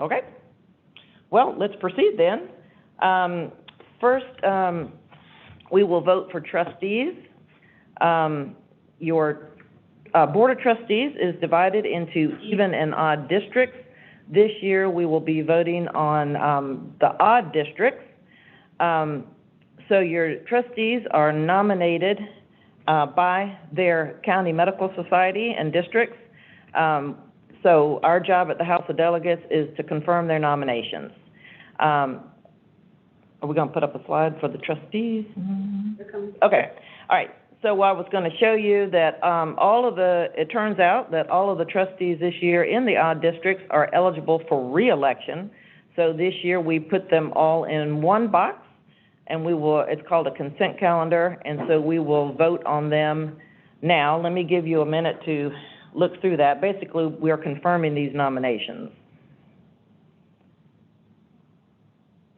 Speaker 4: Okay. Well, let's proceed then. First, we will vote for trustees. Your Board of Trustees is divided into even and odd districts. This year, we will be voting on the odd districts. So your trustees are nominated by their county medical society and districts. So our job at the House of Delegates is to confirm their nominations. Are we going to put up a slide for the trustees? Okay. All right. So I was going to show you that it turns out that all of the trustees this year in the odd districts are eligible for re-election. So this year we put them all in one box, and it's called a consent calendar, and so we will vote on them now. Let me give you a minute to look through that. Basically, we are confirming these nominations.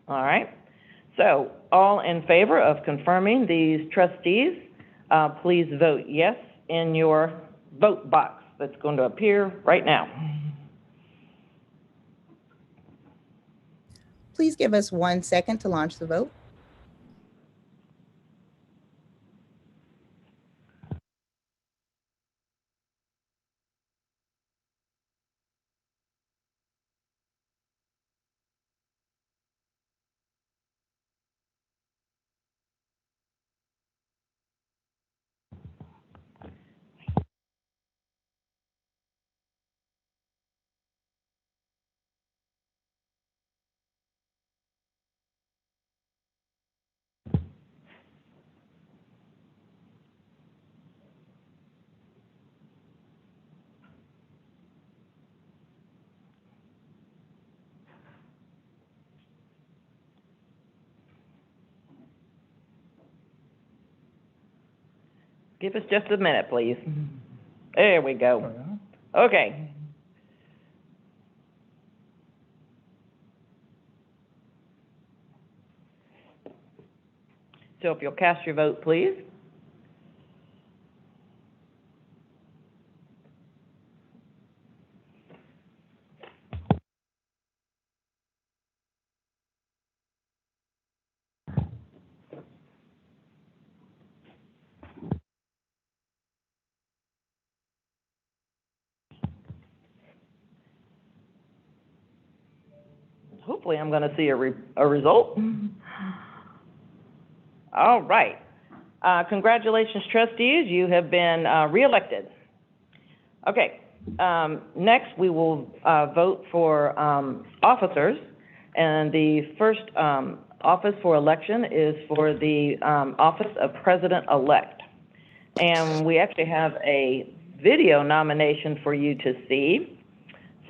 Speaker 4: All right. So all in favor of confirming these trustees, please vote yes in your vote box that's going to appear right now.
Speaker 11: Please give us 1 second to launch the vote.
Speaker 4: Give us just a minute, please. There we go. Okay. So if you'll cast your vote, please. Hopefully I'm going to see a result. All right. Congratulations, trustees. You have been reelected. Okay. Next, we will vote for officers. And the first office for election is for the office of President-elect. And we actually have a video nomination for you to see.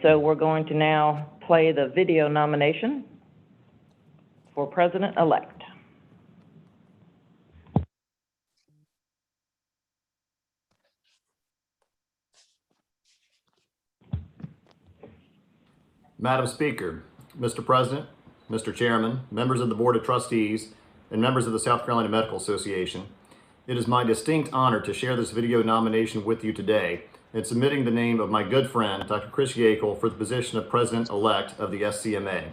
Speaker 4: So we're going to now play the video nomination for President-elect.
Speaker 12: Madam Speaker, Mr. President, Mr. Chairman, members of the Board of Trustees, and members of the South Carolina Medical Association, it is my distinct honor to share this video nomination with you today in submitting the name of my good friend, Dr. Chris Yakel, for the position of President-elect of the SCMA.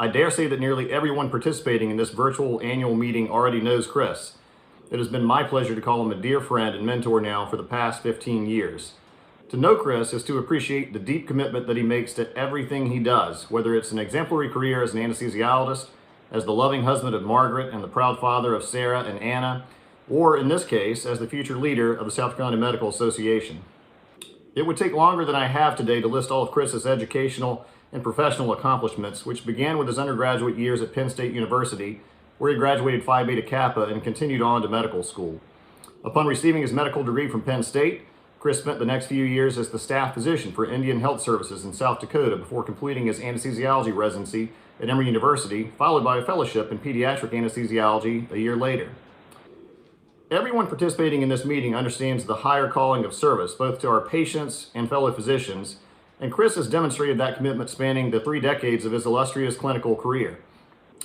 Speaker 12: I dare say that nearly everyone participating in this virtual annual meeting already knows Chris. It has been my pleasure to call him a dear friend and mentor now for the past 15 years. To know Chris is to appreciate the deep commitment that he makes to everything he does, whether it's an exemplary career as an anesthesiologist, as the loving husband of Margaret and the proud father of Sarah and Anna, or in this case, as the future leader of the South Carolina Medical Association. It would take longer than I have today to list all of Chris's educational and professional accomplishments, which began with his undergraduate years at Penn State University, where he graduated Phi Beta Kappa and continued on to medical school. Upon receiving his medical degree from Penn State, Chris spent the next few years as the staff physician for Indian Health Services in South Dakota before completing his anesthesiology residency at Emory University, followed by a fellowship in pediatric anesthesiology a year later. Everyone participating in this meeting understands the higher calling of service, both to our patients and fellow physicians, and Chris has demonstrated that commitment spanning the 3 decades of his illustrious clinical career.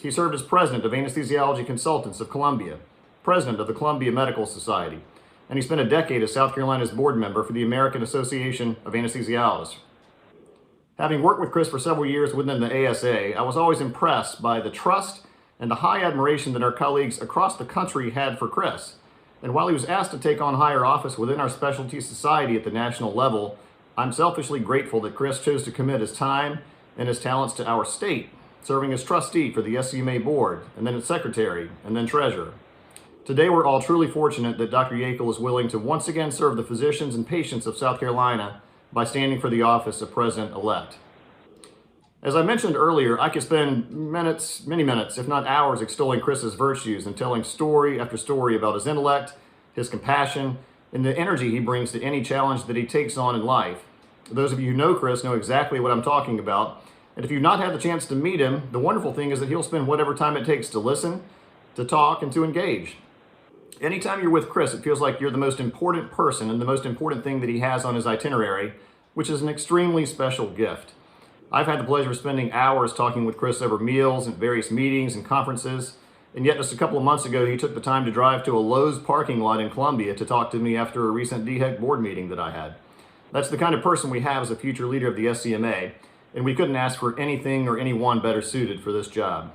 Speaker 12: He served as president of Anesthesiology Consultants of Columbia, president of the Columbia Medical Society, and he spent a decade as South Carolina's board member for the American Association of Anesthesiologists. Having worked with Chris for several years within the ASA, I was always impressed by the trust and the high admiration that our colleagues across the country had for Chris. And while he was asked to take on higher office within our specialty society at the national level, I'm selfishly grateful that Chris chose to commit his time and his talents to our state, serving as trustee for the SCMA board, and then as secretary, and then treasurer. Today, we're all truly fortunate that Dr. Yackel is willing to once again serve the physicians and patients of South Carolina by standing for the office of president-elect. As I mentioned earlier, I could spend minutes, many minutes, if not hours, extolling Chris's virtues and telling story after story about his intellect, his compassion, and the energy he brings to any challenge that he takes on in life. Those of you who know Chris know exactly what I'm talking about. And if you've not had the chance to meet him, the wonderful thing is that he'll spend whatever time it takes to listen, to talk, and to engage. Anytime you're with Chris, it feels like you're the most important person and the most important thing that he has on his itinerary, which is an extremely special gift. I've had the pleasure of spending hours talking with Chris over meals and various meetings and conferences, and yet just a couple of months ago, he took the time to drive to a Lowe's parking lot in Columbia to talk to me after a recent DHEC board meeting that I had. That's the kind of person we have as a future leader of the SCMA, and we couldn't ask for anything or anyone better suited for this job.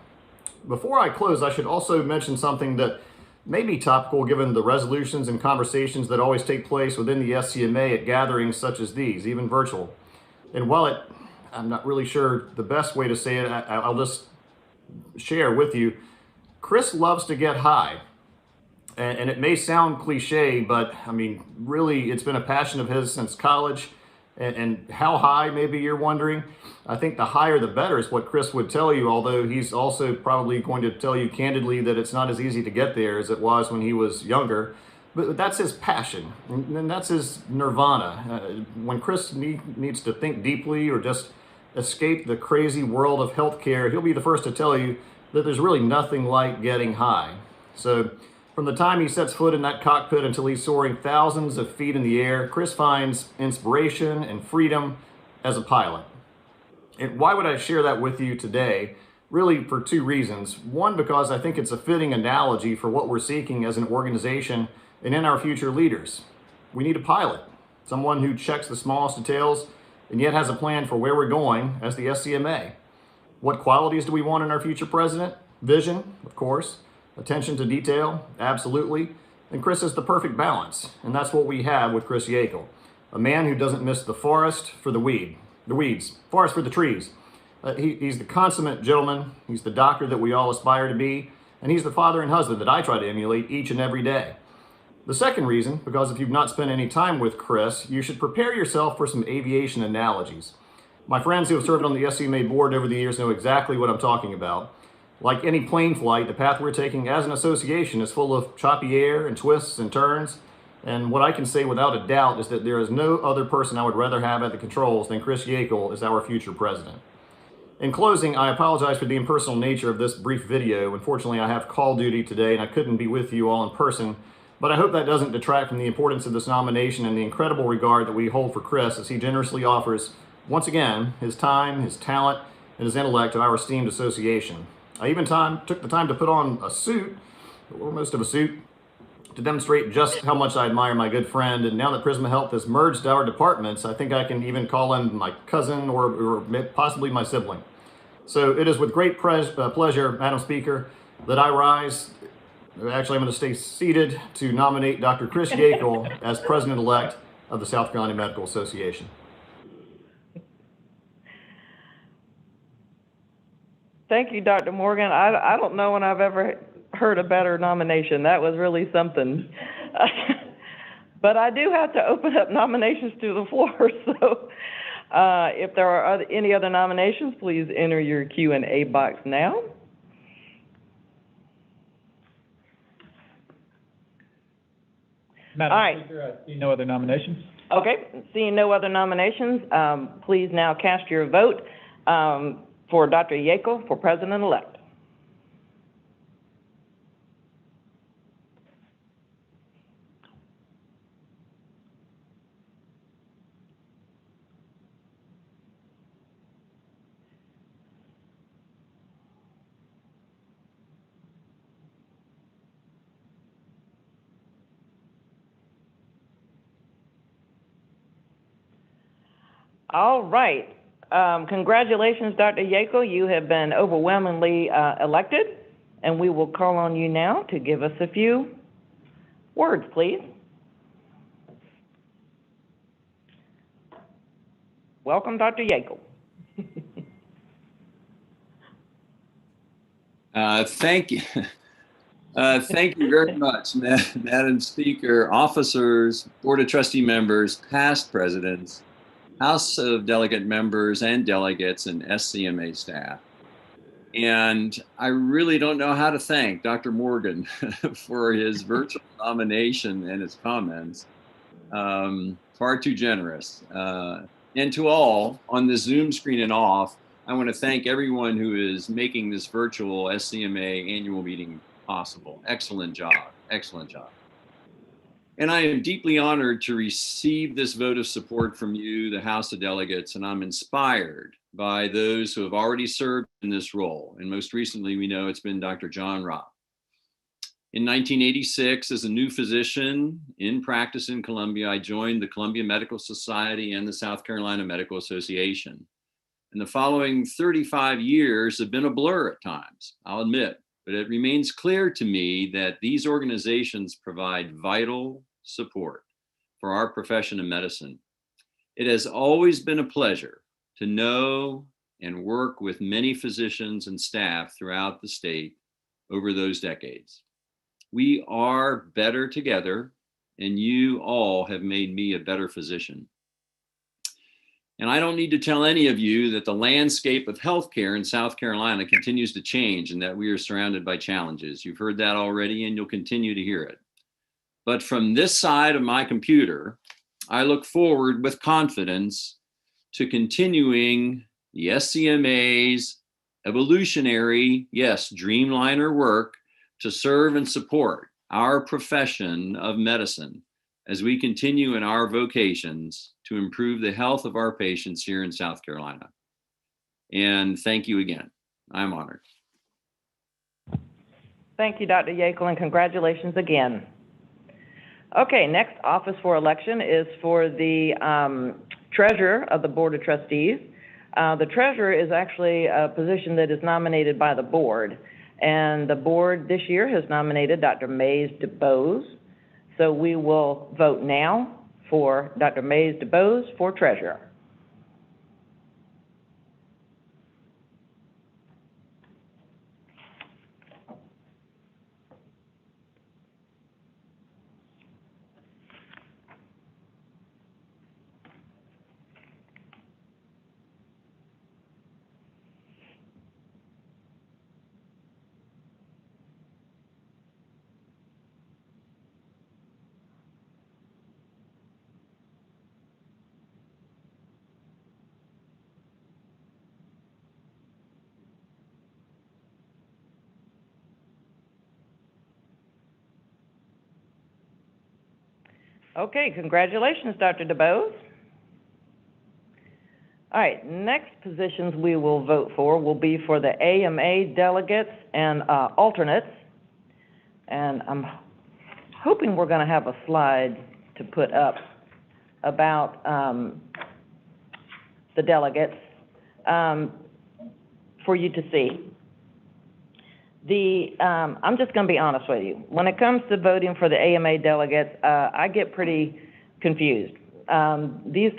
Speaker 12: Before I close, I should also mention something that may be topical given the resolutions and conversations that always take place within the SCMA at gatherings such as these, even virtual. And while I'm not really sure the best way to say it, I'll just share with you, Chris loves to get high. And it may sound cliche, but I mean, really, it's been a passion of his since college. And how high, maybe you're wondering? I think the higher the better is what Chris would tell you, although he's also probably going to tell you candidly that it's not as easy to get there as it was when he was younger. But that's his passion, and that's his nirvana. When Chris needs to think deeply or just escape the crazy world of healthcare, he'll be the first to tell you that there's really nothing like getting high. So from the time he sets foot in that cockpit until he's soaring thousands of feet in the air, Chris finds inspiration and freedom as a pilot. And why would I share that with you today? Really for 2 reasons. One, because I think it's a fitting analogy for what we're seeking as an organization and in our future leaders. We need a pilot, someone who checks the smallest details and yet has a plan for where we're going as the SCMA. What qualities do we want in our future president? Vision, of course. Attention to detail, absolutely. And Chris is the perfect balance, and that's what we have with Chris Yackel. A man who doesn't miss the forest for the weeds, forest for the trees. He's the consummate gentleman, he's the doctor that we all aspire to be, and he's the father and husband that I try to emulate each and every day. The second reason, because if you've not spent any time with Chris, you should prepare yourself for some aviation analogies. My friends who have served on the SCMA board over the years know exactly what I'm talking about. Like any plane flight, the path we're taking as an association is full of choppy air and twists and turns. And what I can say without a doubt is that there is no other person I would rather have at the controls than Chris Yackel as our future president. In closing, I apologize for the impersonal nature of this brief video. Unfortunately, I have call duty today and I couldn't be with you all in person, but I hope that doesn't detract from the importance of this nomination and the incredible regard that we hold for Chris as he generously offers, once again, his time, his talent, and his intellect to our esteemed association. I even took the time to put on a suit, or most of a suit, to demonstrate just how much I admire my good friend. And now that Prisma Health has merged our departments, I think I can even call him my cousin or possibly my sibling. So it is with great pleasure, Madam Speaker, that I rise. Actually, I'm going to stay seated to nominate Dr. Chris Yackel as President-elect of the South Carolina Medical Association.
Speaker 4: Thank you, Dr. Morgan. I don't know when I've ever heard a better nomination. That was really something. But I do have to open up nominations to the floor. So if there are any other nominations, please enter your Q&A box now.
Speaker 2: Madam
Speaker 4: All right.
Speaker 2: Speaker, I see no other nominations.
Speaker 4: Okay, seeing no other nominations, please now cast your vote for Dr. Yekel for president-elect. All right. Congratulations, Dr. Yekel. You have been overwhelmingly elected, and we will call on you now to give us a few words, please. Welcome, Dr. Yekel.
Speaker 13: Thank you. Thank you very much, Madam Speaker, officers, Board of Trustee members, past presidents, House of Delegate members and delegates, and SCMA staff. And I really don't know how to thank Dr. Morgan for his virtual nomination and his comments. Far too generous. And to all on the Zoom screen and off, I want to thank everyone who is making this virtual SCMA annual meeting possible. Excellent job, excellent job. And I am deeply honored to receive this vote of support from you, the House of Delegates, and I'm inspired by those who have already served in this role. And most recently, we know it's been Dr. John Robb. In 1986, as a new physician in practice in Columbia, I joined the Columbia Medical Society and the South Carolina Medical Association. And the following 35 years have been a blur at times, I'll admit, but it remains clear to me that these organizations provide vital support for our profession of medicine. It has always been a pleasure to know and work with many physicians and staff throughout the state over those decades. We are better together, and you all have made me a better physician. And I don't need to tell any of you that the landscape of healthcare in South Carolina continues to change and that we are surrounded by challenges. You've heard that already, and you'll continue to hear it. But from this side of my computer, I look forward with confidence to continuing the SCMA's evolutionary, yes, dreamliner work to serve and support our profession of medicine as we continue in our vocations to improve the health of our patients here in South Carolina. And thank you again. I'm honored.
Speaker 4: Thank you, Dr. Yekel, and congratulations again. Okay, next office for election is for the treasurer of the Board of Trustees. The treasurer is actually a position that is nominated by the board, and the board this year has nominated Dr. Mays DeBose. So we will vote now for Dr. Mays DeBose for treasurer. Okay, congratulations, Dr. DeBose. All right, next positions we will vote for will be for the AMA delegates and alternates. And I'm hoping we're going to have a slide to put up about the delegates for you to see. I'm just going to be honest with you. When it comes to voting for the AMA delegates, I get pretty confused. These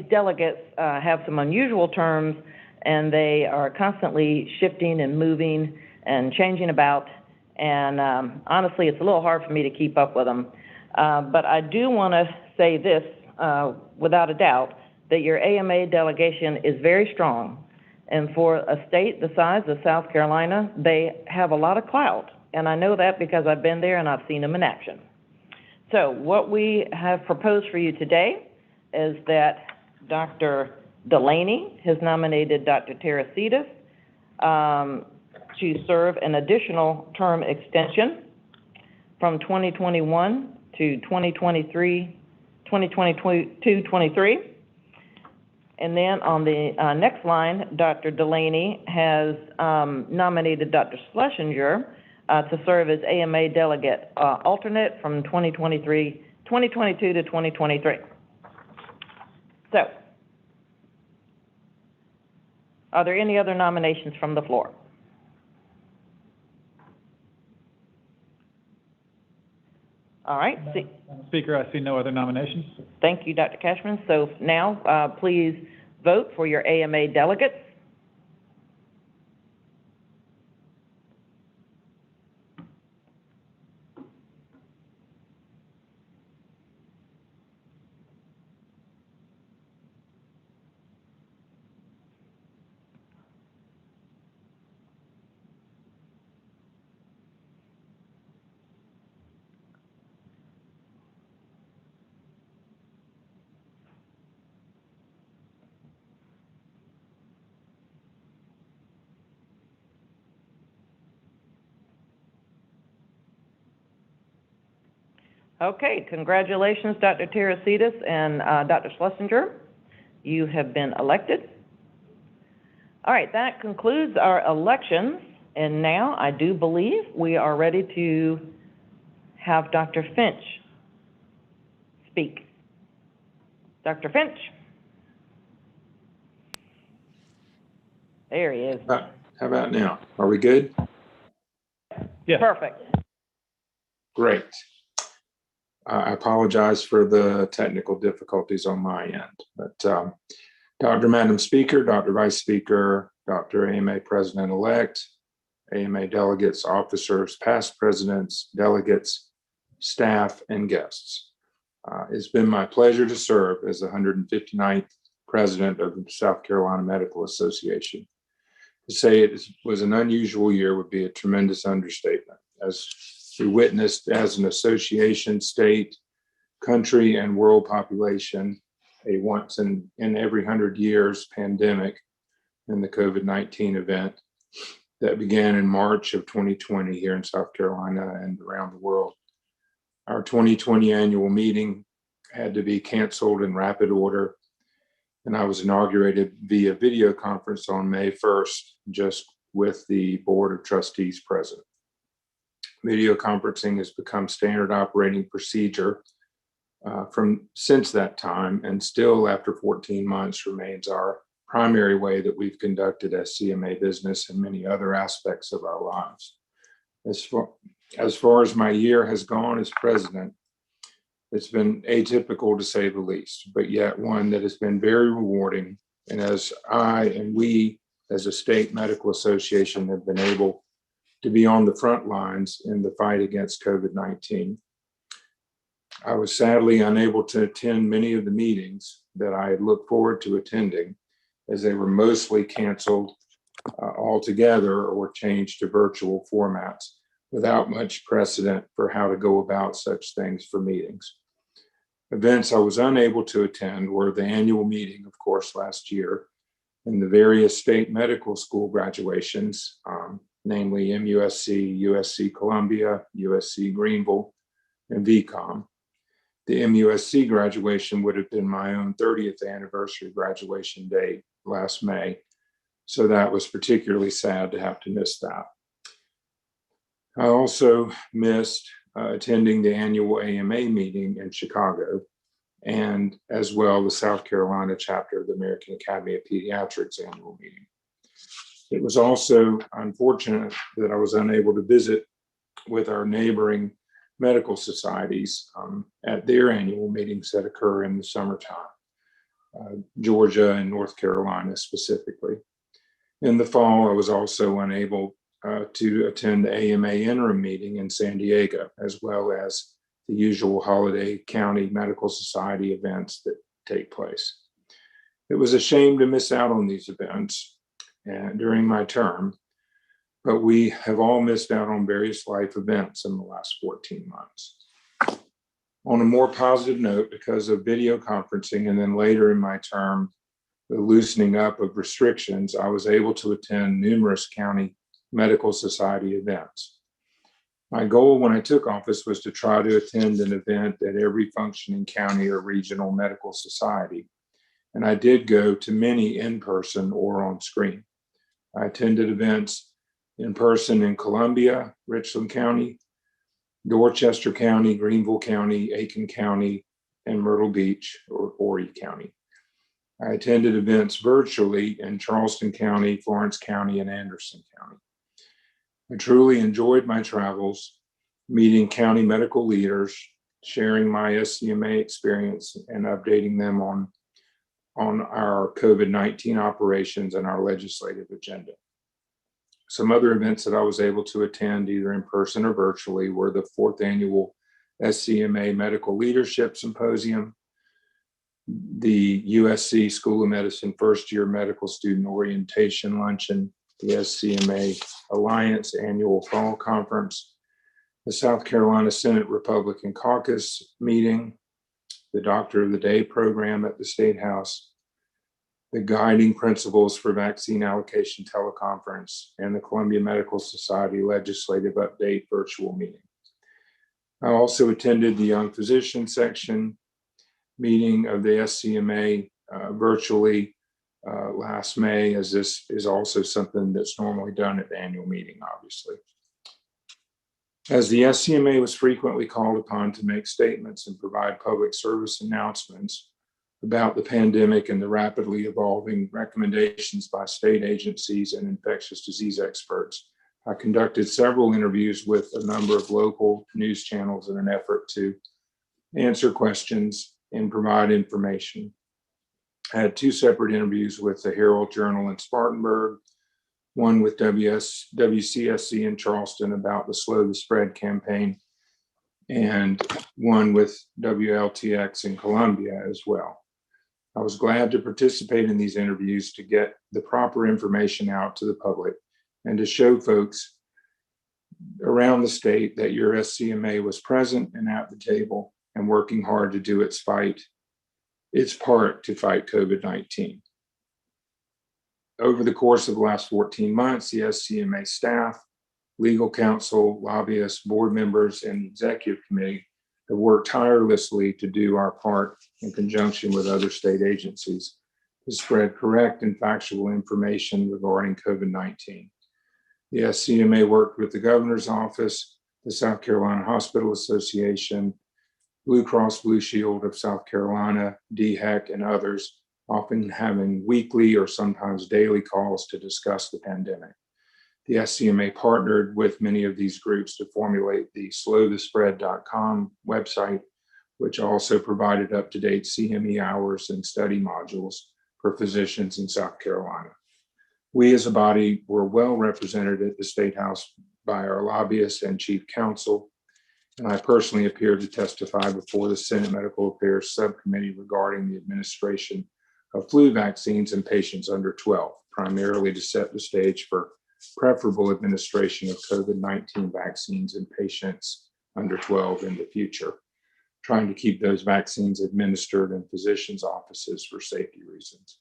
Speaker 4: delegates have some unusual terms, and they are constantly shifting and moving and changing about. And honestly, it's a little hard for me to keep up with them. But I do want to say this, without a doubt, that your AMA delegation is very strong. And for a state the size of South Carolina, they have a lot of clout. And I know that because I've been there and I've seen them in action. So what we have proposed for you today is that Dr. Delaney has nominated Dr. Tarasidis to serve an additional term extension from 2021 to 2022-23. And then on the next line, Dr. Delaney has nominated Dr. Schlesinger to serve as AMA delegate alternate from 2022 to 2023. So, are there any other nominations from the floor? All right.
Speaker 2: Madam Speaker, I see no other nominations.
Speaker 4: Thank you, Dr. Cashman. So now, please vote for your AMA delegates. Okay, congratulations, Dr. Tarasidis and Dr. Schlesinger. You have been elected. All right, that concludes our elections. And now I do believe we are ready to have Dr. Finch speak. Dr. Finch? There he is.
Speaker 14: How about now? Are we good?
Speaker 2: Yes.
Speaker 4: Perfect.
Speaker 14: Great. I apologize for the technical difficulties on my end, but Madam Speaker, Dr. Vice Speaker, Dr. AMA President-elect, AMA delegates, officers, past presidents, delegates, staff, and guests. It's been my pleasure to serve as the 159th president of the South Carolina Medical Association. To say it was an unusual year would be a tremendous understatement, as we witnessed as an association, state, country, and world population a once in every 100 years pandemic and the COVID-19 event that began in March of 2020 here in South Carolina and around the world. Our 2020 annual meeting had to be canceled in rapid order, and I was inaugurated via video conference on May 1st, just with the Board of Trustees present. Video conferencing has become standard operating procedure since that time, and still after 14 months remains our primary way that we've conducted SCMA business and many other aspects of our lives. As far as my year has gone as president, it's been atypical to say the least, but yet one that has been very rewarding. And as I and we as a state medical association have been able to be on the front lines in the fight against COVID-19. I was sadly unable to attend many of the meetings that I had looked forward to attending, as they were mostly canceled altogether or changed to virtual formats without much precedent for how to go about such things for meetings. Events I was unable to attend were the annual meeting, of course, last year, and the various state medical school graduations, namely MUSC, USC Columbia, USC Greenville, and VCOM. The MUSC graduation would have been my own 30th anniversary graduation date last May, so that was particularly sad to have to miss that. I also missed attending the annual AMA meeting in Chicago, and as well the South Carolina chapter of the American Academy of Pediatrics annual meeting. It was also unfortunate that I was unable to visit with our neighboring medical societies at their annual meetings that occur in the summertime, Georgia and North Carolina specifically. In the fall, I was also unable to attend the AMA interim meeting in San Diego, as well as the usual holiday county medical society events that take place. It was a shame to miss out on these events during my term, but we have all missed out on various life events in the last 14 months. On a more positive note, because of video conferencing and then later in my term, the loosening up of restrictions, I was able to attend numerous county medical society events. My goal when I took office was to try to attend an event at every functioning county or regional medical society. And I did go to many in person or on screen. I attended events in person in Columbia, Richland County, Dorchester County, Greenville County, Aiken County, and Myrtle Beach or Horry County. I attended events virtually in Charleston County, Florence County, and Anderson County. I truly enjoyed my travels, meeting county medical leaders, sharing my SCMA experience, and updating them on our COVID-19 operations and our legislative agenda. Some other events that I was able to attend either in person or virtually were the 4th annual SCMA Medical Leadership Symposium, the USC School of Medicine First Year Medical Student Orientation Luncheon, the SCMA Alliance Annual Fall Conference, the South Carolina Senate Republican Caucus meeting, the Doctor of the Day program at the State House, the Guiding Principles for Vaccine Allocation Teleconference, and the Columbia Medical Society Legislative Update virtual meeting. I also attended the Young Physician section meeting of the SCMA virtually last May, as this is also something that's normally done at the annual meeting, obviously. As the SCMA was frequently called upon to make statements and provide public service announcements about the pandemic and the rapidly evolving recommendations by state agencies and infectious disease experts, I conducted several interviews with a number of local news channels in an effort to answer questions and provide information. I had 2 separate interviews with the Herald Journal in Spartanburg, one with WCSC in Charleston about the Slow the Spread campaign, and one with WLTX in Columbia as well. I was glad to participate in these interviews to get the proper information out to the public and to show folks around the state that your SCMA was present and at the table and working hard to do its part to fight COVID-19. Over the course of the last 14 months, the SCMA staff, legal counsel, lobbyists, board members, and the executive committee have worked tirelessly to do our part in conjunction with other state agencies to spread correct and factual information regarding COVID-19. The SCMA worked with the governor's office, the South Carolina Hospital Association, Blue Cross Blue Shield of South Carolina, DHEC, and others, often having weekly or sometimes daily calls to discuss the pandemic. The SCMA partnered with many of these groups to formulate the slowthespread.com website, which also provided up-to-date CME hours and study modules for physicians in South Carolina. We as a body were well represented at the State House by our lobbyists and chief counsel, and I personally appeared to testify before the Senate Medical Affairs Subcommittee regarding the administration of flu vaccines in patients under 12, primarily to set the stage for preferable administration of COVID-19 vaccines in patients under 12 in the future, trying to keep those vaccines administered in physicians' offices for safety reasons.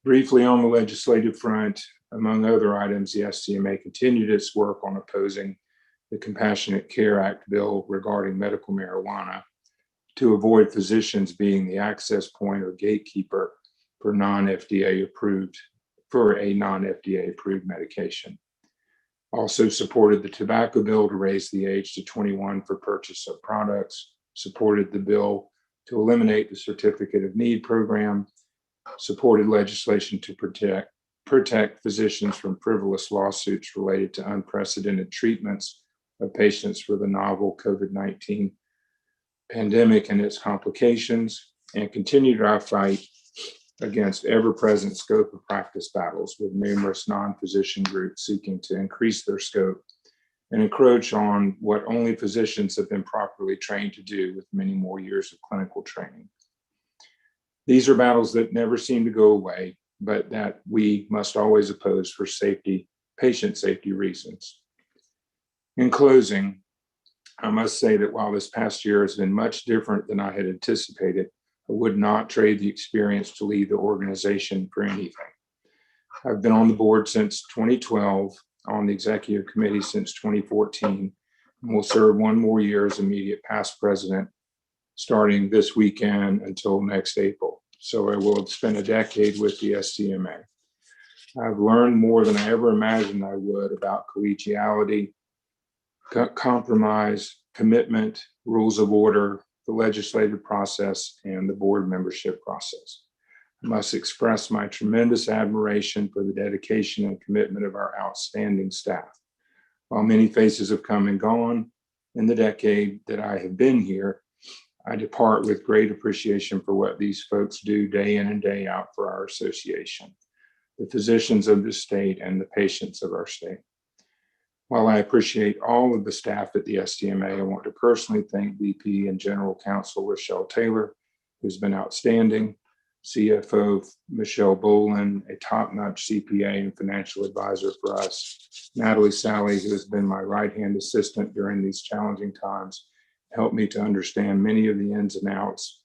Speaker 14: Briefly on the legislative front, among other items, the SCMA continued its work on opposing the Compassionate Care Act bill regarding medical marijuana to avoid physicians being the access point or gatekeeper for a non-FDA approved medication. Also supported the tobacco bill to raise the age to 21 for purchase of products, supported the bill to eliminate the Certificate of Need program, supported legislation to protect physicians from frivolous lawsuits related to unprecedented treatments of patients for the novel COVID-19 pandemic and its complications, and continued our fight against ever-present scope of practice battles with numerous non-physician groups seeking to increase their scope and encroach on what only physicians have been properly trained to do with many more years of clinical training. These are battles that never seem to go away, but that we must always oppose for safety, patient safety reasons. In closing, I must say that while this past year has been much different than I had anticipated, I would not trade the experience to lead the organization for anything. I've been on the board since 2012, on the executive committee since 2014, and will serve one more year as immediate past president, starting this weekend until next April. So I will have spent a decade with the SCMA. I've learned more than I ever imagined I would about collegiality, compromise, commitment, rules of order, the legislative process, and the board membership process. I must express my tremendous admiration for the dedication and commitment of our outstanding staff. While many faces have come and gone in the decade that I have been here, I depart with great appreciation for what these folks do day in and day out for our association, the physicians of the state, and the patients of our state. While I appreciate all of the staff at the SCMA, I want to personally thank VP and General Counsel Rochelle Taylor, who's been outstanding, CFO Michelle Bolin, a top-notch CPA and financial advisor for us, Natalie Sally, who has been my right-hand assistant during these challenging times, helped me to understand many of the ins and outs,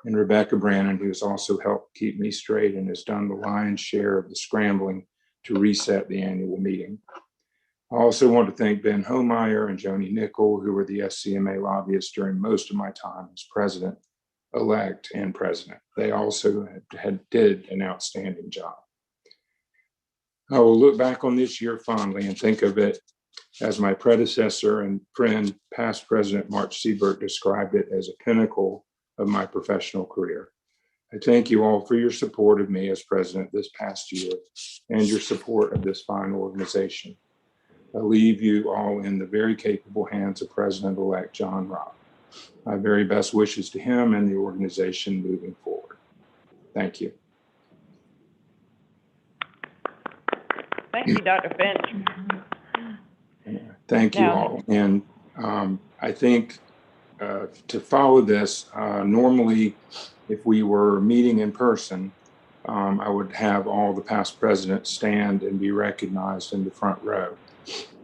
Speaker 14: and Rebecca Brannon, who has also helped keep me straight and has done the lion's share of the scrambling to reset the annual meeting. I also want to thank Ben Homeyer and Joni Nickel, who were the SCMA lobbyists during most of my time as president-elect and president. They also did an outstanding job. I will look back on this year fondly and think of it as my predecessor and friend, past President Mark Siebert, described it as a pinnacle of my professional career. I thank you all for your support of me as president this past year and your support of this fine organization. I leave you all in the very capable hands of President-elect John Robb. My very best wishes to him and the organization moving forward. Thank you.
Speaker 4: Thank you, Dr. Finch.
Speaker 14: Thank you all. And I think to follow this, normally if we were meeting in person, I would have all the past presidents stand and be recognized in the front row.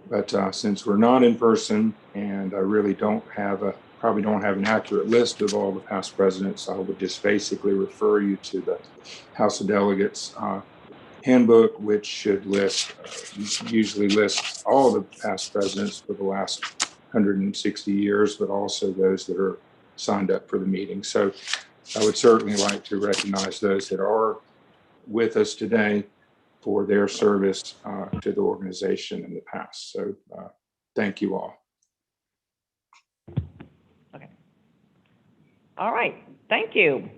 Speaker 14: But since we're not in person, and I really probably don't have an accurate list of all the past presidents, I would just basically refer you to the House of Delegates handbook, which should usually list all the past presidents for the last 160 years, but also those that are signed up for the meeting. So I would certainly like to recognize those that are with us today for their service to the organization in the past. So thank you all.
Speaker 4: Okay. All right, thank you.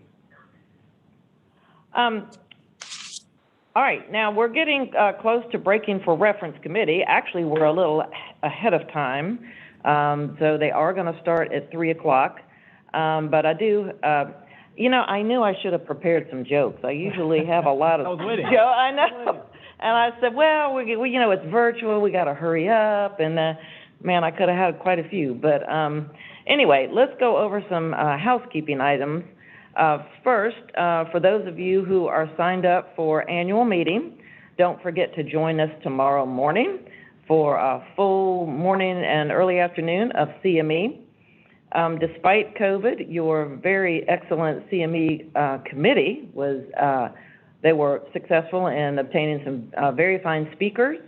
Speaker 4: All right, now we're getting close to breaking for reference committee. Actually, we're a little ahead of time. So they are going to start at 3 o'clock. But I do, I knew I should have prepared some jokes. I usually have a lot of.
Speaker 2: I was waiting.
Speaker 4: I know. And I said, well, it's virtual. We got to hurry up. And man, I could have had quite a few. But anyway, let's go over some housekeeping items. First, for those of you who are signed up for annual meeting, don't forget to join us tomorrow morning for a full morning and early afternoon of CME. Despite COVID, your very excellent CME committee they were successful in obtaining some very fine speakers.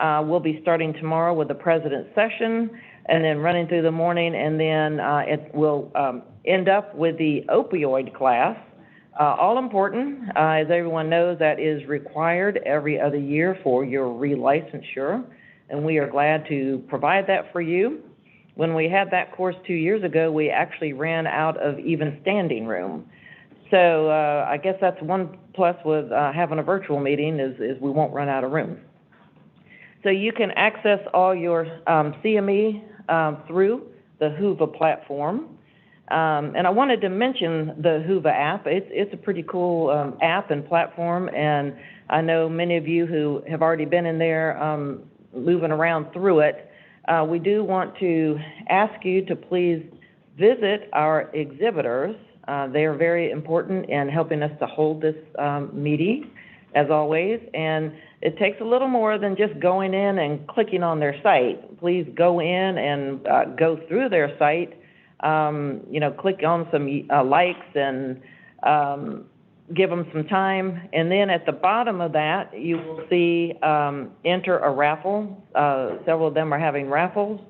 Speaker 4: We'll be starting tomorrow with the president's session and then running through the morning, and then it will end up with the opioid class. All important, as everyone knows, that is required every other year for your relicensure, and we are glad to provide that for you. When we had that course 2 years ago, we actually ran out of even standing room. So I guess that's one plus with having a virtual meeting is we won't run out of room. So you can access all your CME through the Whova platform. And I wanted to mention the Whova app. It's a pretty cool app and platform, and I know many of you who have already been in there moving around through it. We do want to ask you to please visit our exhibitors. They are very important in helping us to hold this meeting. as always, and it takes a little more than just going in and clicking on their site. Please go in and go through their site, click on some likes and give them some time. And then at the bottom of that, you will see enter a raffle. Several of them are having raffles.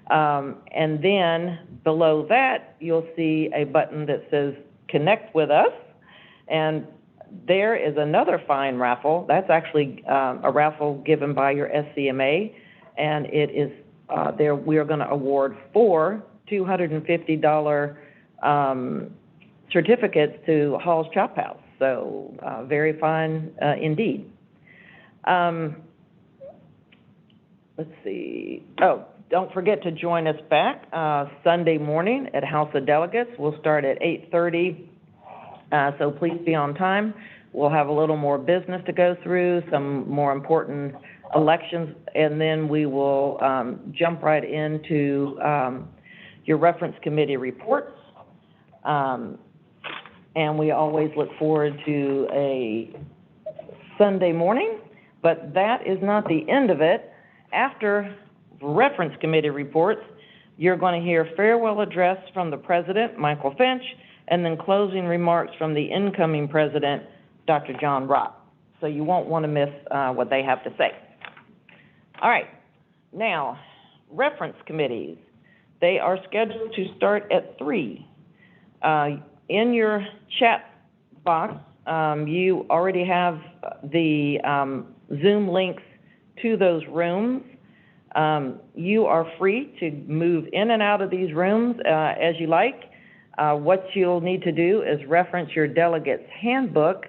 Speaker 4: And then below that, you'll see a button that says connect with us. And there is another fine raffle. That's actually a raffle given by your SCMA. And it is there. We are going to award 4 $250 certificates to Hall's Chop House. So very fine indeed. Let's see. Oh, don't forget to join us back Sunday morning at House of Delegates. We'll start at 8:30. So please be on time. We'll have a little more business to go through, some more important elections, and then we will jump right into your reference committee reports. And we always look forward to a Sunday morning, but that is not the end of it. After reference committee reports, you're going to hear farewell address from the president, Michael Finch, and then closing remarks from the incoming president, Dr. John Rott. So you won't want to miss what they have to say. All right, now, reference committees. They are scheduled to start at 3. In your chat box, you already have the Zoom links to those rooms. You are free to move in and out of these rooms as you like. What you'll need to do is reference your delegate's handbook,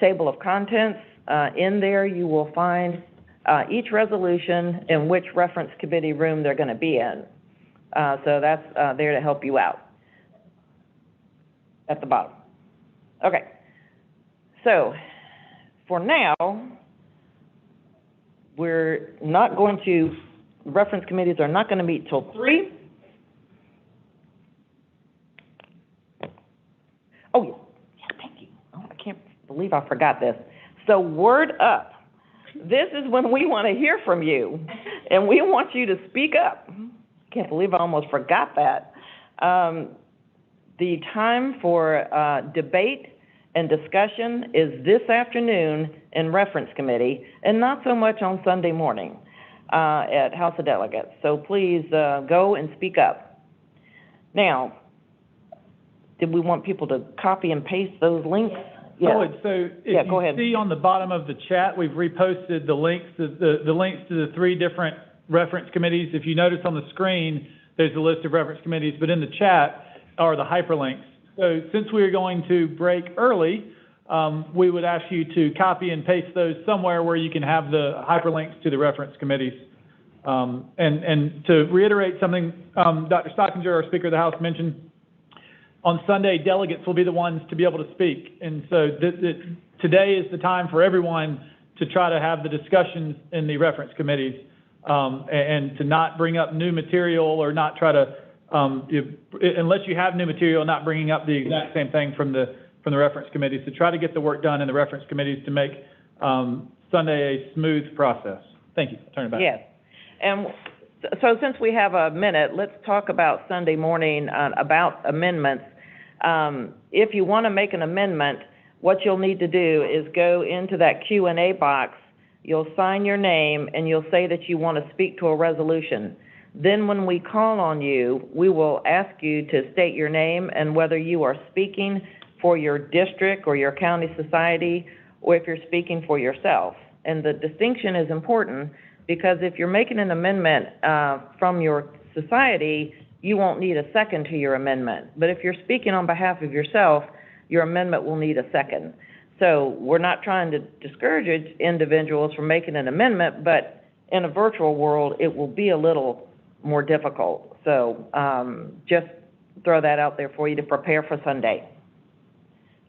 Speaker 4: table of contents. In there, you will find each resolution and which reference committee room they're going to be in. So that's there to help you out at the bottom. Okay. So for now, we're not going to, reference committees are not going to meet till 3. Oh, yeah, thank you. Oh, I can't believe I forgot this. So word up. This is when we want to hear from you, and we want you to speak up. Can't believe I almost forgot that. The time for debate and discussion is this afternoon in reference committee, and not so much on Sunday morning at House of Delegates. So please go and speak up. Now, did we want people to copy and paste those links?
Speaker 2: Yeah. So if
Speaker 4: go ahead.
Speaker 2: You see on the bottom of the chat, we've reposted the links to the links to the 3 different reference committees. If you notice on the screen, there's a list of reference committees, but in the chat are the hyperlinks. So since we're going to break early, we would ask you to copy and paste those somewhere where you can have the hyperlinks to the reference committees. And to reiterate something Dr. Stockinger, our Speaker of the House, mentioned, on Sunday, delegates will be the ones to be able to speak. And so today is the time for everyone to try to have the discussions in the reference committees and to not bring up new material or not try to, unless you have new material, not bringing up the exact same thing from the reference committees, to try to get the work done in the reference committees to make Sunday a smooth process. Thank you. I'll turn it back.
Speaker 4: Yes. And so since we have a minute, let's talk about Sunday morning about amendments. If you want to make an amendment, what you'll need to do is go into that Q&A box, you'll sign your name, and you'll say that you want to speak to a resolution. Then when we call on you, we will ask you to state your name and whether you are speaking for your district or your county society, or if you're speaking for yourself. And the distinction is important because if you're making an amendment from your society, you won't need a second to your amendment. But if you're speaking on behalf of yourself, your amendment will need a second. So we're not trying to discourage individuals from making an amendment, but in a virtual world, it will be a little more difficult. So just throw that out there for you to prepare for Sunday.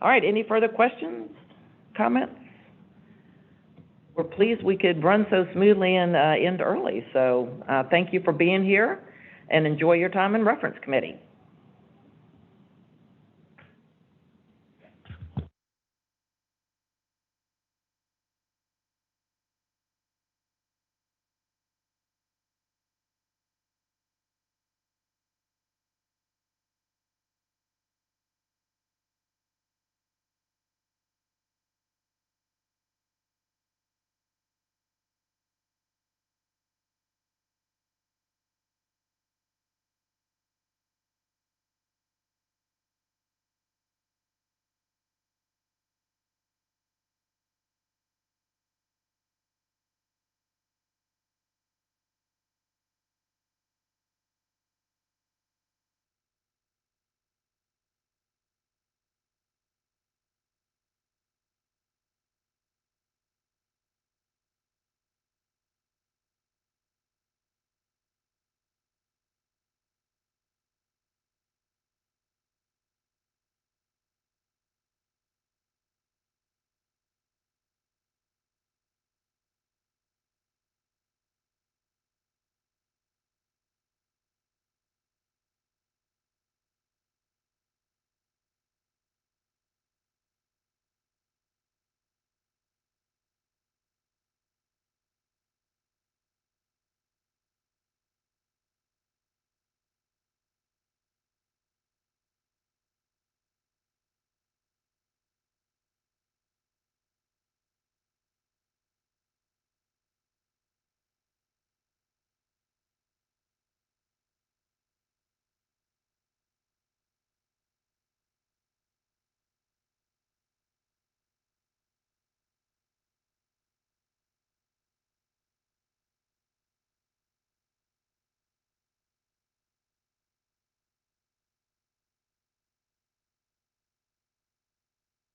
Speaker 4: All right, any further questions, comments? We're pleased we could run so smoothly and end early. So thank you for being here and enjoy your time in reference committee.